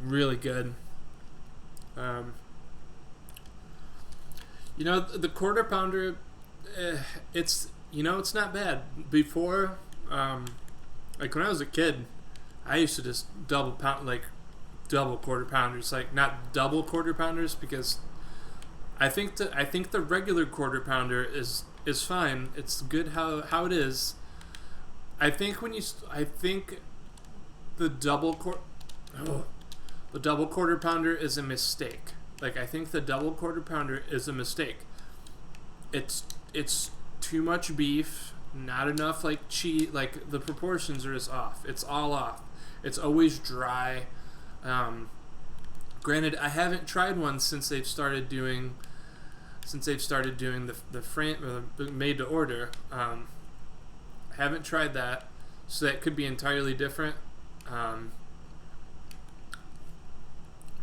Really good. The quarter pounder, It's not bad. Before, like when I was a kid, I used to just double quarter pounders, like not double quarter pounders, because I think the regular quarter pounder is fine. It's good how it is. I think the the double quarter pounder is a mistake. Like I think the double quarter pounder is a mistake. It's too much beef, not enough like cheese. Like the proportions are just off. It's all off. It's always dry. Granted, I haven't tried one since they've started doing the frame or the made to order. Haven't tried that, so that could be entirely different.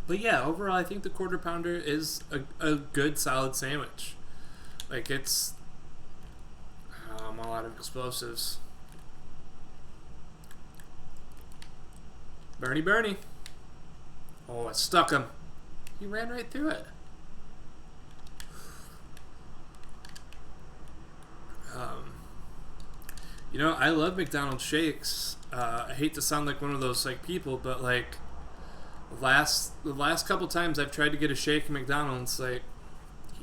But yeah, overall, I think the quarter pounder is a good solid sandwich. Like it's, I'm all out of explosives. Bernie. Oh, I stuck him. He ran right through it. I love McDonald's shakes. I hate to sound like one of those like people, but like the last couple times I've tried to get a shake at McDonald's, like,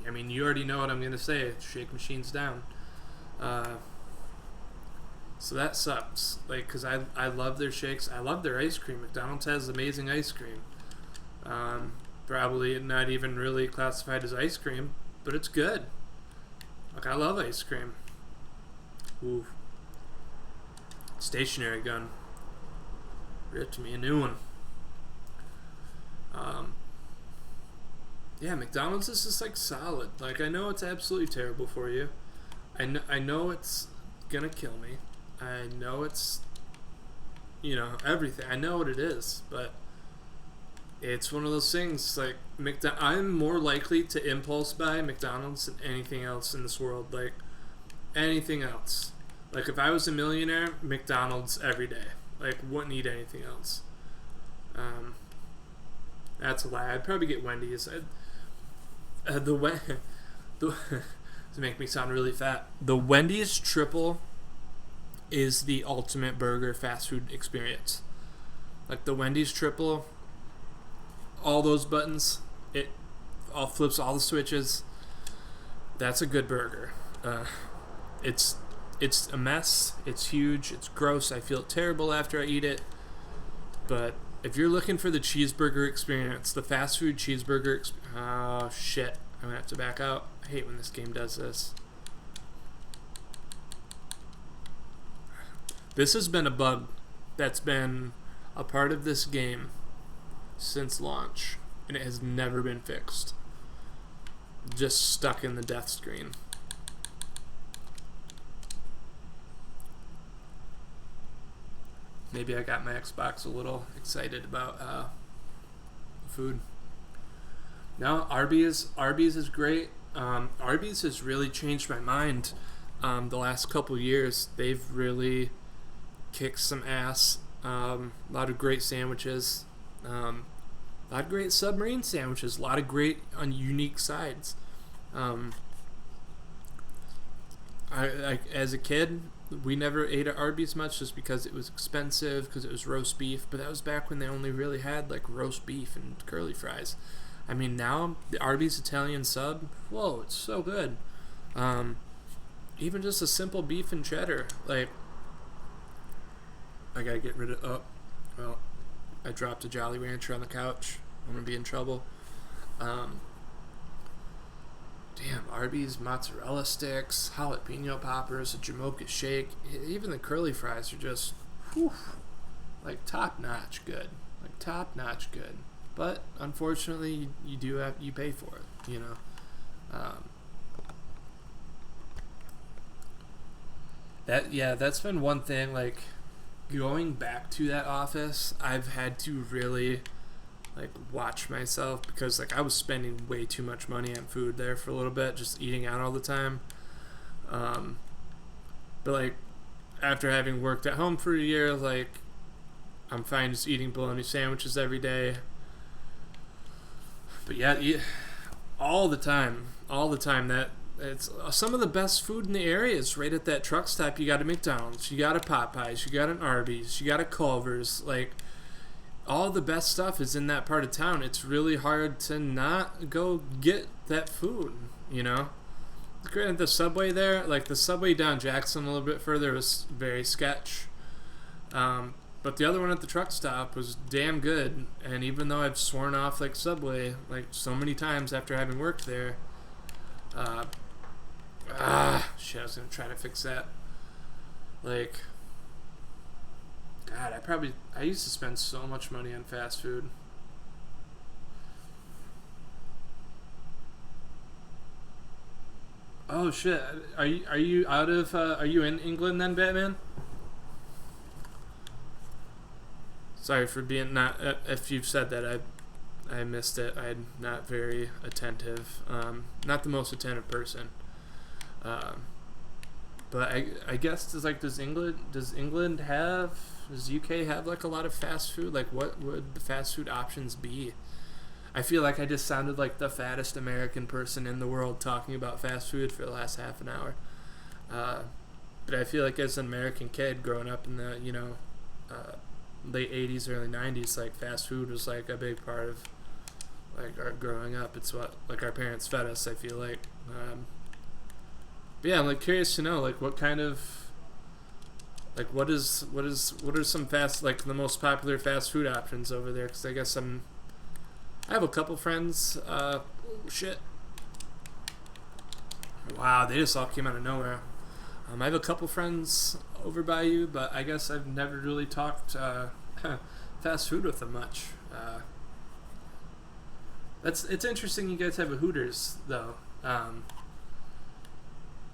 I mean, you already know what I'm gonna say. Shake machine's down. So that sucks. Like, cause I love their shakes. I love their ice cream. McDonald's has amazing ice cream. Probably not even really classified as ice cream, but it's good. Like, I love ice cream. Ooh. Stationary gun. Ripped me a new one. Yeah, McDonald's is just like solid. Like, I know it's absolutely terrible for you. I know it's gonna kill me. I know it's, everything. I know what it is, but it's one of those things. Like, I'm more likely to impulse buy McDonald's than anything else in this world. Like, anything else. Like, if I was a millionaire, McDonald's every day. Like, wouldn't eat anything else. That's a lie. I'd probably get Wendy's. To make me sound really fat, the Wendy's triple is the ultimate burger fast food experience. Like the Wendy's triple, all those buttons, it all flips all the switches. That's a good burger. It's a mess. It's huge. It's gross. I feel terrible after I eat it. But if you're looking for the cheeseburger experience, the fast food cheeseburger oh, shit. I'm going to have to back out. I hate when this game does this. This has been a bug that's been a part of this game since launch, and it has never been fixed. Just stuck in the death screen. Maybe I got my Xbox a little excited about food. No, Arby's is great. Arby's has really changed my mind. The last couple years, they've really kicked some ass. A lot of great sandwiches. A lot of great submarine sandwiches. A lot of great unique sides. I as a kid, we never ate at Arby's much just because it was expensive, because it was roast beef. But that was back when they only really had like roast beef and curly fries. I mean, now the Arby's Italian sub, whoa, it's so good. Even just a simple beef and cheddar, like, I gotta get rid of. Oh, well, I dropped a Jolly Rancher on the couch. I'm gonna be in trouble. Damn, Arby's mozzarella sticks, jalapeno poppers, a Jamocha shake, even the curly fries are just, whew, like top notch good. Like top notch good. But unfortunately, you pay for it, That's been one thing. Like going back to that office, I've had to really like watch myself because like I was spending way too much money on food there for a little bit, just eating out all the time. But like after having worked at home for a year, like I'm fine just eating bologna sandwiches every day. But yeah, all the time that it's some of the best food in the area is right at that truck stop. You got a McDonald's, you got a Popeyes, you got an Arby's, you got a Culver's. Like, all the best stuff is in that part of town. It's really hard to not go get that food, you know? Granted, the subway there, like the subway down Jackson a little bit further was very sketch. But the other one at the truck stop was damn good. And even though I've sworn off like Subway like so many times after having worked there, shit, I was gonna try to fix that. Like, God, I used to spend so much money on fast food. Oh shit, are you out of are you in England then, Batman? Sorry for being not. If you've said that, I missed it. I'm not very attentive. Not the most attentive person. But I guess does England have, does UK have like a lot of fast food? Like, what would the fast food options be? I feel like I just sounded like the fattest American person in the world talking about fast food for the last half an hour. But I feel like as an American kid growing up in the late 80s, early 90s, like fast food was like a big part of like our growing up. It's what like our parents fed us, I feel like. But yeah, I'm like curious to know like what kind of like what are some fast, like the most popular fast food options over there, because I guess I have a couple friends. Shit. Wow, they just all came out of nowhere. I have a couple friends over by you, but I guess I've never really talked fast food with them much. It's interesting you guys have a Hooters though.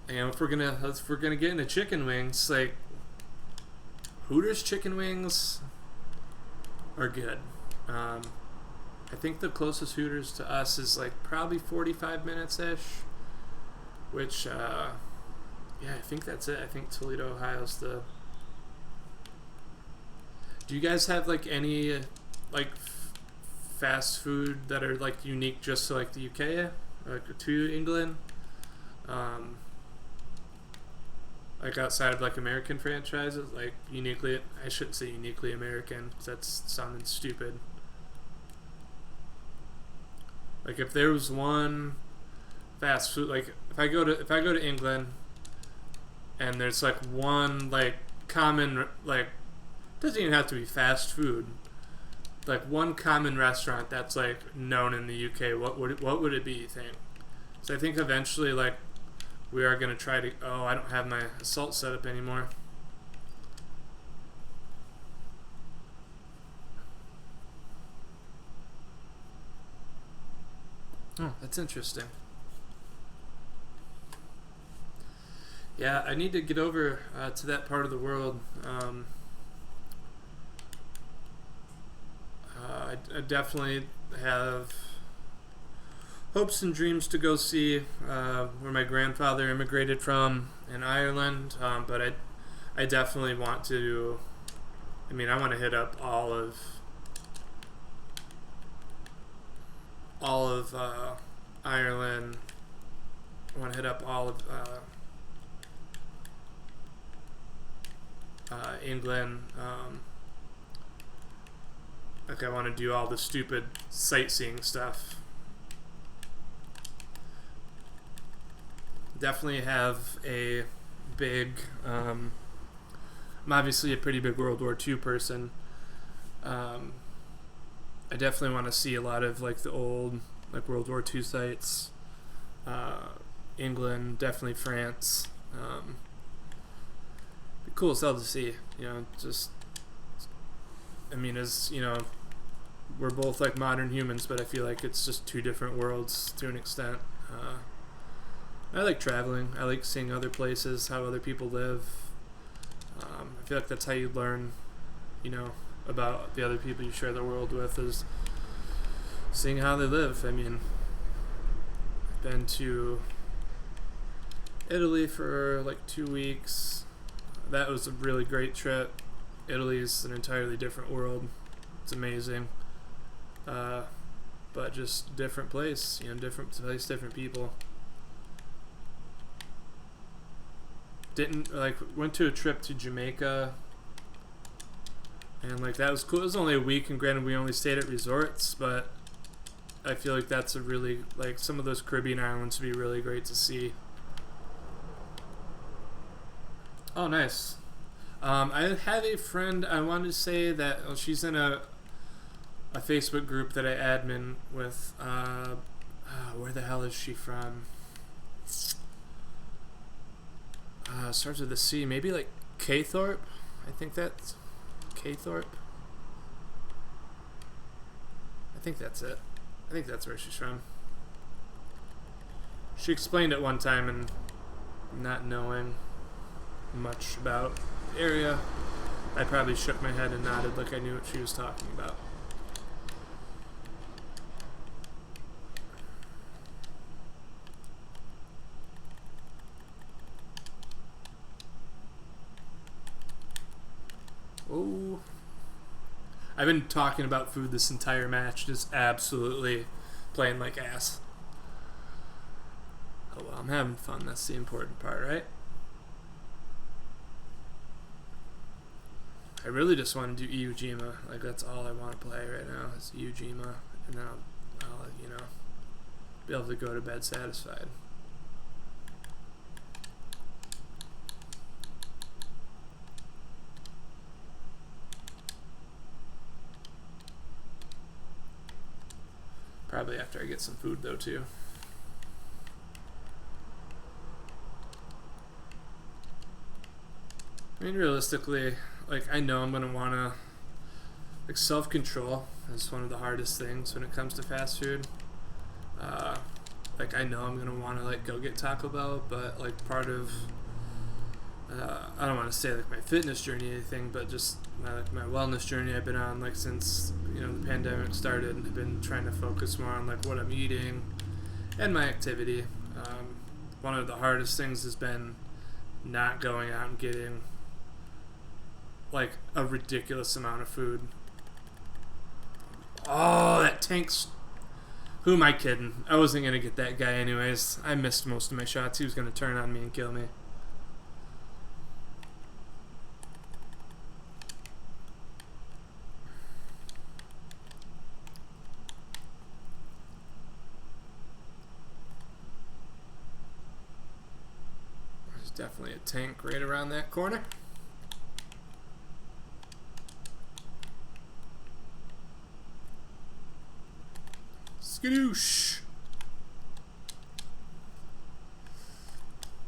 If we're gonna get into chicken wings, like Hooters chicken wings are good. I think the closest Hooters to us is like probably 45 minutes ish, which yeah, I think that's it. I think Toledo, Ohio's the. Do you guys have like any like fast food that are like unique just to like the UK, like to England? Like outside of like American franchises, like uniquely, I shouldn't say uniquely American because that's sounding stupid. Like if there was one fast food, like if I go to England and there's like one like common, like doesn't even have to be fast food, like one common restaurant that's like known in the UK, what would it be, you think? So I think eventually like we are gonna try to. Oh, I don't have my assault set up anymore. Oh, that's interesting. Yeah, I need to get over to that part of the world. I definitely have hopes and dreams to go see where my grandfather immigrated from in Ireland, but I definitely want to. I mean, I want to hit up all of Ireland. I want to hit up all of England. Like I want to do all the stupid sightseeing stuff. Definitely have a big. I'm obviously a pretty big World War II person. I definitely want to see a lot of like the old like World War II sites. England, definitely France. Be cool as hell to see. You know, just. I mean, as you know, we're both like modern humans, but I feel like it's just two different worlds to an extent. I like traveling. I like seeing other places, how other people live. I feel like that's how you learn, you know, about the other people you share the world with, is seeing how they live. I mean, I've been to Italy for like 2 weeks. That was a really great trip. Italy is an entirely different world. It's amazing. But just different place, you know, different place, different people. didn't like went to a trip to Jamaica, and like that was cool. It was only a week, and granted we only stayed at resorts, but I feel like that's a really like some of those Caribbean islands would be really great to see. Oh, nice. I have a friend. I wanted to say that she's in a Facebook group that I admin with. Where the hell is she from? Starts with a C. Maybe like Kaythorpe. I think that's Kaythorpe. I think that's it. I think that's where she's from. She explained it one time, and not knowing much about the area, I probably shook my head and nodded like I knew what she was talking about. Oh, I've been talking about food this entire match, just absolutely playing like ass. Oh well, I'm having fun. That's the important part, right? I really just want to do Iwo Jima. Like, that's all I want to play right now is Iwo Jima. And then I'll, you know, be able to go to bed satisfied. Probably after I get some food, though, too. I mean, realistically, like, I know I'm going to want to, like, self-control is one of the hardest things when it comes to fast food. Like, I know I'm going to want to, like, go get Taco Bell, but, like, part of, I don't want to say, like, my fitness journey or anything, but just my wellness journey I've been on, like, since, you know, the pandemic started. I've been trying to focus more on, like, what I'm eating and my activity. One of the hardest things has been not going out and getting like a ridiculous amount of food. Oh, that tank's... Who am I kidding? I wasn't going to get that guy anyways. I missed most of my shots. He was going to turn on me and kill me. There's definitely a tank right around that corner. Skadoosh.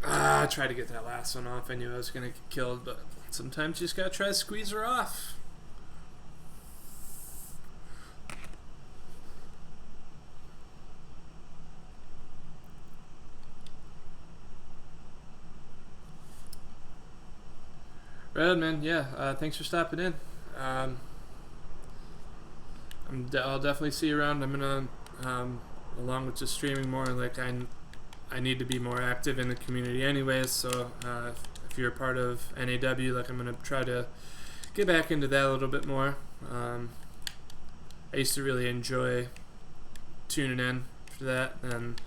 I tried to get that last one off. I knew I was going to get killed, but sometimes you just got to try to squeeze her off. Right, man. Yeah, thanks for stopping in. I'll definitely see you around. I'm going to... along with just streaming more, like I need to be more active in the community anyways, so if you're a part of NAW, like I'm going to try to get back into that a little bit more. I used to really enjoy tuning in for that, and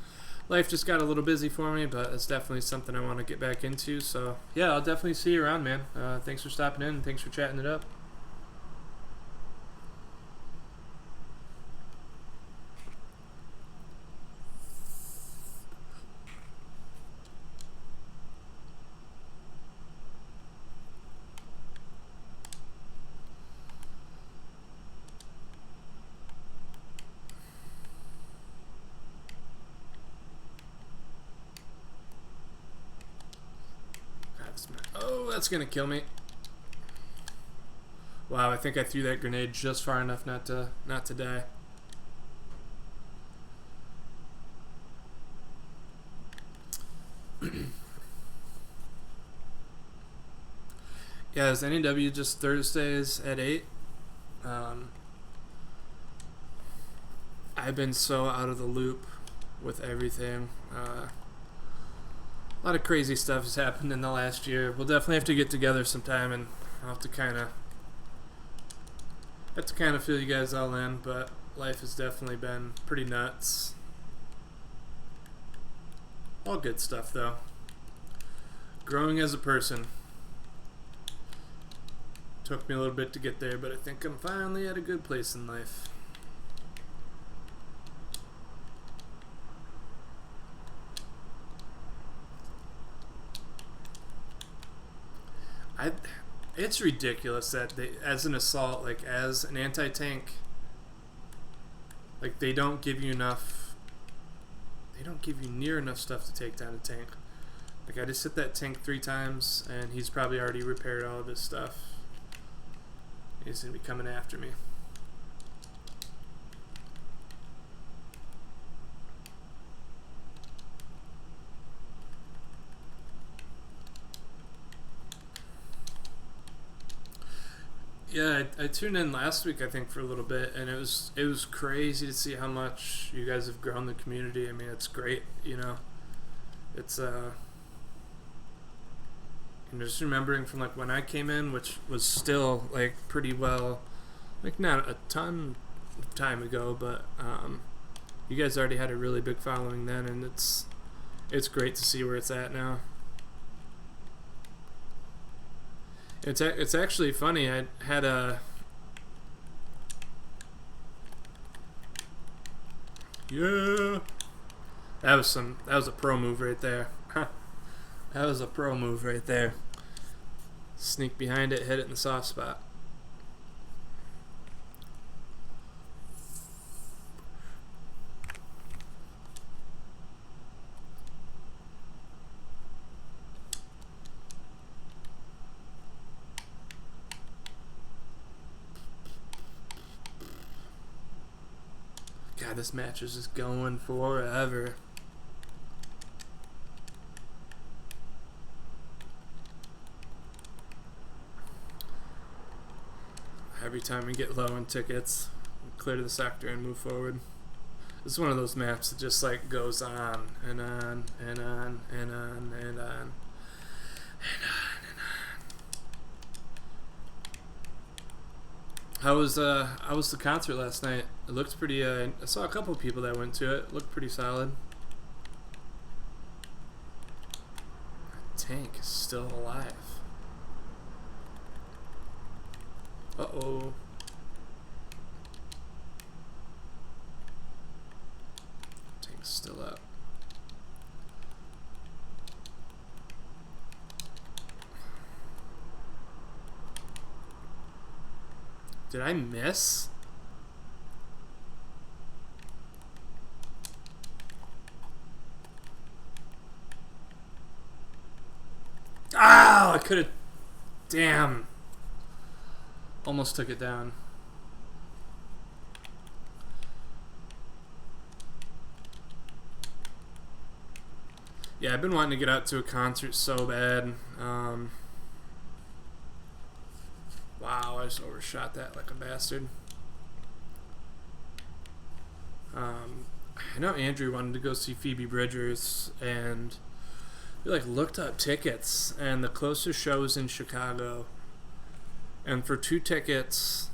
life just got a little busy for me, but it's definitely something I want to get back into, so yeah, I'll definitely see you around, man. Thanks for stopping in, and thanks for chatting it up. Oh, that's gonna kill me. Wow, I think I threw that grenade just far enough not to die. Yeah, is NAW just Thursdays at 8? I've been so out of the loop with everything. A lot of crazy stuff has happened in the last year. We'll definitely have to get together sometime, and I'll have to kind of fill you guys all in, but life has definitely been pretty nuts. All good stuff, though. growing as a person. Took me a little bit to get there, but I think I'm finally at a good place in life. It's ridiculous that they, as an assault, like as an anti-tank, like they don't give you enough. They don't give you near enough stuff to take down a tank. Like I just hit that tank 3 times, and he's probably already repaired all of his stuff. He's gonna be coming after me. Yeah, I tuned in last week, I think, for a little bit, and it was crazy to see how much you guys have grown the community. I mean, it's great, you know. It's I'm just remembering from like when I came in, which was still like pretty well, like not a ton of time ago, but you guys already had a really big following then, and it's great to see where it's at now. It's actually funny. I had a yeah. That was a pro move right there. That was a pro move right there. Sneak behind it, hit it in the soft spot. God, this match is just going forever. Every time we get low on tickets, we clear the sector and move forward. This is one of those maps that just like goes on and on and on and on and on and on and on. How was the concert last night? It looked pretty. I saw a couple of people that went to it. It looked pretty solid. That tank is still alive. Uh-oh. Tank's still up. Did I miss? Ah, I could have. Damn. Almost took it down. Yeah, I've been wanting to get out to a concert so bad. Wow, I just overshot that like a bastard. I know Andrew wanted to go see Phoebe Bridgers, and we like looked up tickets, and the closest show was in Chicago. And for 2 tickets,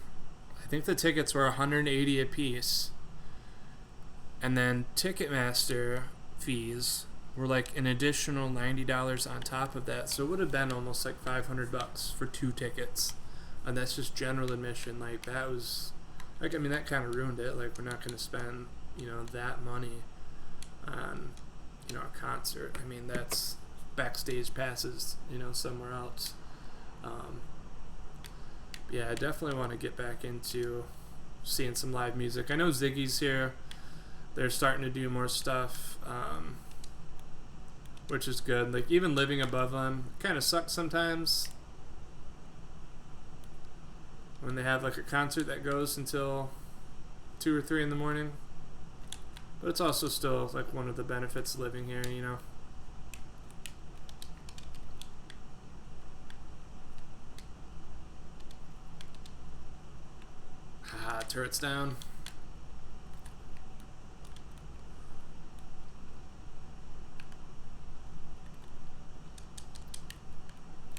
I think the tickets were $180 a piece. And then Ticketmaster fees were like an additional $90 on top of that. So it would have been almost like $500 for 2 tickets. And that's just general admission. Like that was, like, I mean, that kind of ruined it. Like we're not going to spend, you know, that money on, you know, a concert. I mean, that's backstage passes, you know, somewhere else. Yeah, I definitely want to get back into seeing some live music. I know Ziggy's here. They're starting to do more stuff, which is good. Like, even living above them kind of sucks sometimes when they have, like, a concert that goes until 2 or 3 in the morning. But it's also still, like, one of the benefits of living here, you know. Turret's down.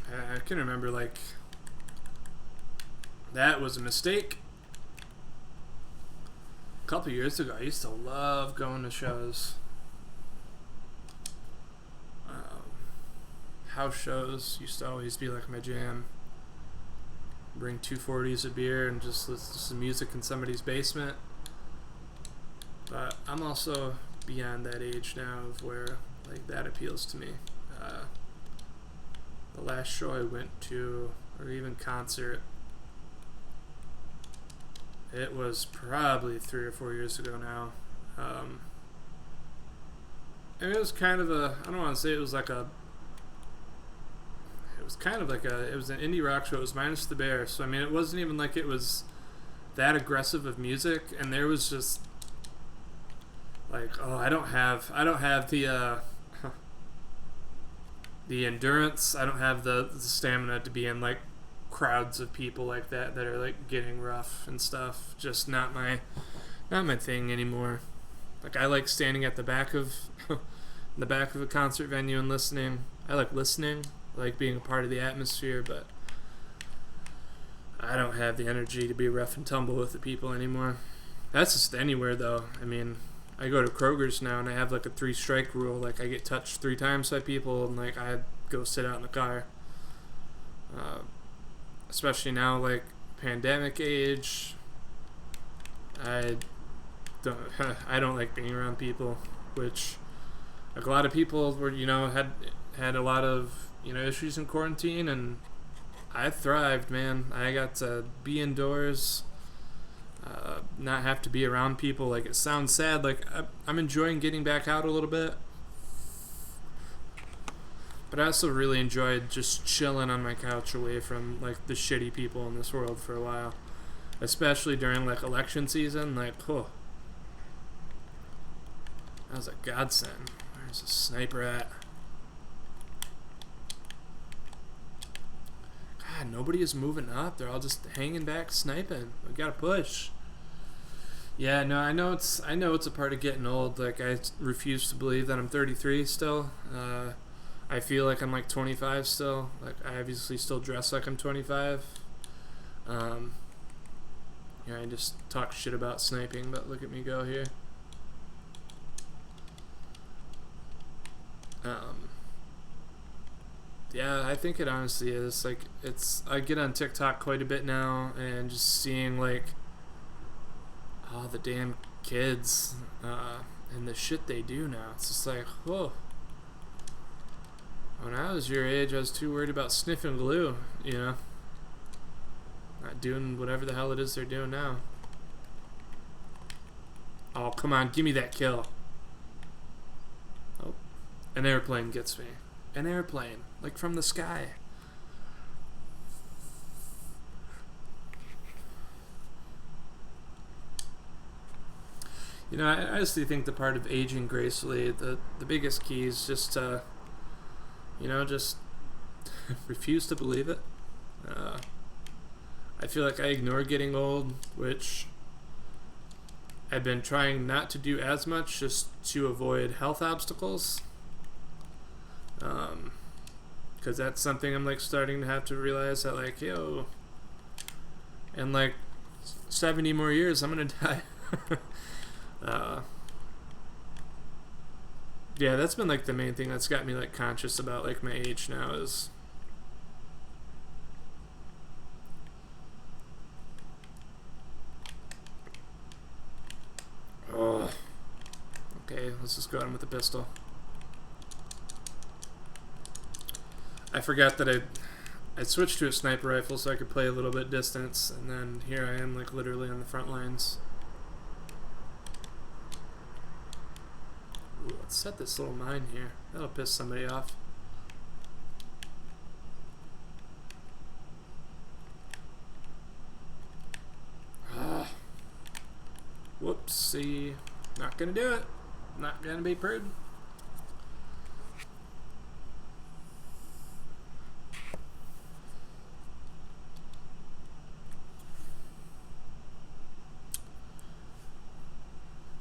I can remember, like, that was a mistake. A couple years ago, I used to love going to shows. house shows used to always be like my jam. Bring 240s of beer and just listen to some music in somebody's basement. But I'm also beyond that age now of where like that appeals to me. The last show I went to, or even concert, it was probably 3 or 4 years ago now. And it was kind of I don't want to say it was like it was kind of like it was an indie rock show. It was minus the bear. So, I mean, it wasn't even like it was that aggressive of music. And there was just like, oh, I don't have the endurance. I don't have the stamina to be in like crowds of people like that are like getting rough and stuff. Just not my thing anymore. Like, I like standing at the back of a concert venue and listening. I like listening. I like being a part of the atmosphere, but I don't have the energy to be rough and tumble with the people anymore. That's just anywhere though. I mean, I go to Kroger's now and I have like a 3-strike rule. Like, I get touched 3 times by people and like I go sit out in the car. Especially now, like pandemic age, I don't like being around people, which like a lot of people were, had a lot of, issues in quarantine, and I thrived, man. I got to be indoors, not have to be around people. Like, it sounds sad, like I'm enjoying getting back out a little bit, but I also really enjoyed just chilling on my couch away from like the shitty people in this world for a while, especially during like election season. Like, oh, that was a godsend. Where's the sniper at? God, nobody is moving up. They're all just hanging back, sniping. We gotta push. Yeah, no, I know it's a part of getting old. Like, I refuse to believe that I'm 33 still. I feel like I'm like 25 still. Like, I obviously still dress like I'm 25. I just talk shit about sniping, but look at me go here. Yeah, I think it honestly is. Like, I get on TikTok quite a bit now, and just seeing like all the damn kids and the shit they do now. It's just like, whoa. When I was your age, I was too worried about sniffing glue, not doing whatever the hell it is they're doing now. Oh, come on, give me that kill. Oh, an airplane gets me. An airplane, like from the sky. I honestly think the part of aging gracefully, the biggest key is just just refuse to believe it. I feel like I ignore getting old, which I've been trying not to do as much, just to avoid health obstacles. Because that's something I'm like starting to have to realize that, like, yo, in like 70 more years, I'm gonna die. Yeah, that's been like the main thing that's got me like conscious about like my age now is okay, let's just go on with the pistol. I forgot that I switched to a sniper rifle so I could play a little bit distance, and then here I am like literally on the front lines. Ooh, let's set this little mine here. That'll piss somebody off. Whoopsie. Not gonna do it. Not gonna be prudent.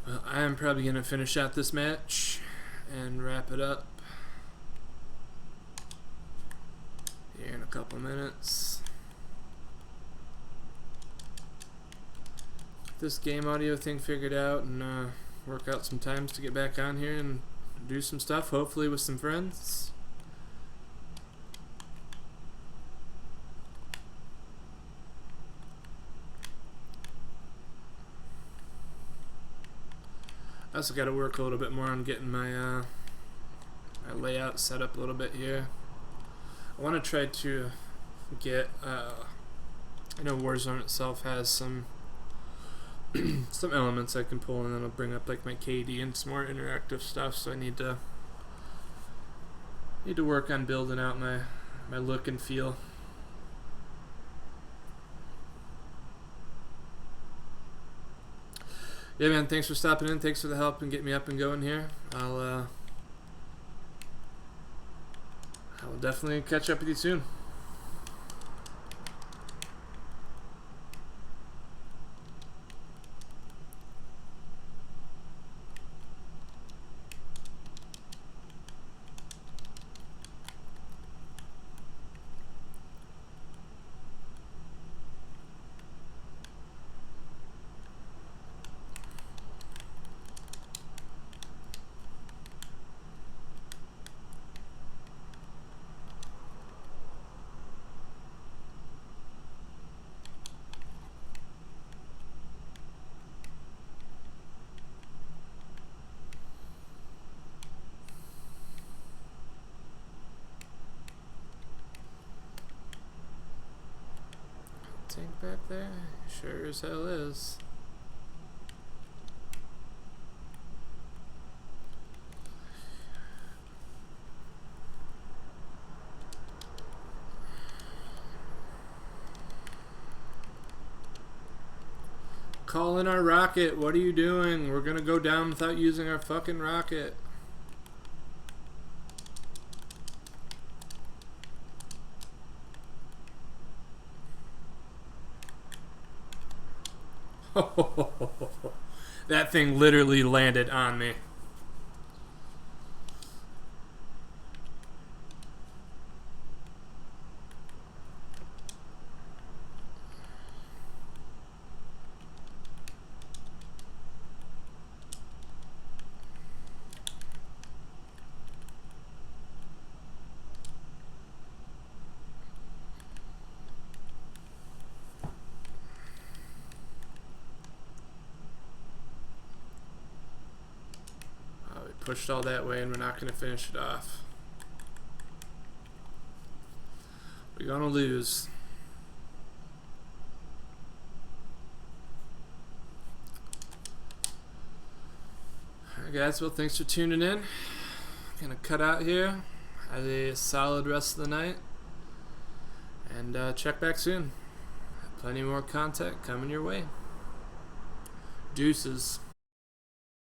Well, I am probably gonna finish out this match and wrap it up here in a couple minutes. This game audio thing figured out and work out some times to get back on here and do some stuff, hopefully with some friends. also got to work a little bit more on getting my my layout set up a little bit here. I want to try to get I know Warzone itself has some some elements I can pull, and then I'll bring up like my KD and some more interactive stuff. So I need to work on building out my look and feel. Yeah, man, thanks for stopping in. Thanks for the help and getting me up and going here. I'll definitely catch up with you soon. Tank back there? Sure as hell is. Call in our rocket. What are you doing? We're gonna go down without using our fucking rocket. That thing literally landed on me. Pushed all that way and we're not going to finish it off. We're going to lose. Alright guys, well thanks for tuning in. Gonna cut out here. Have a solid rest of the night. And check back soon. Plenty more content coming your way. Deuces.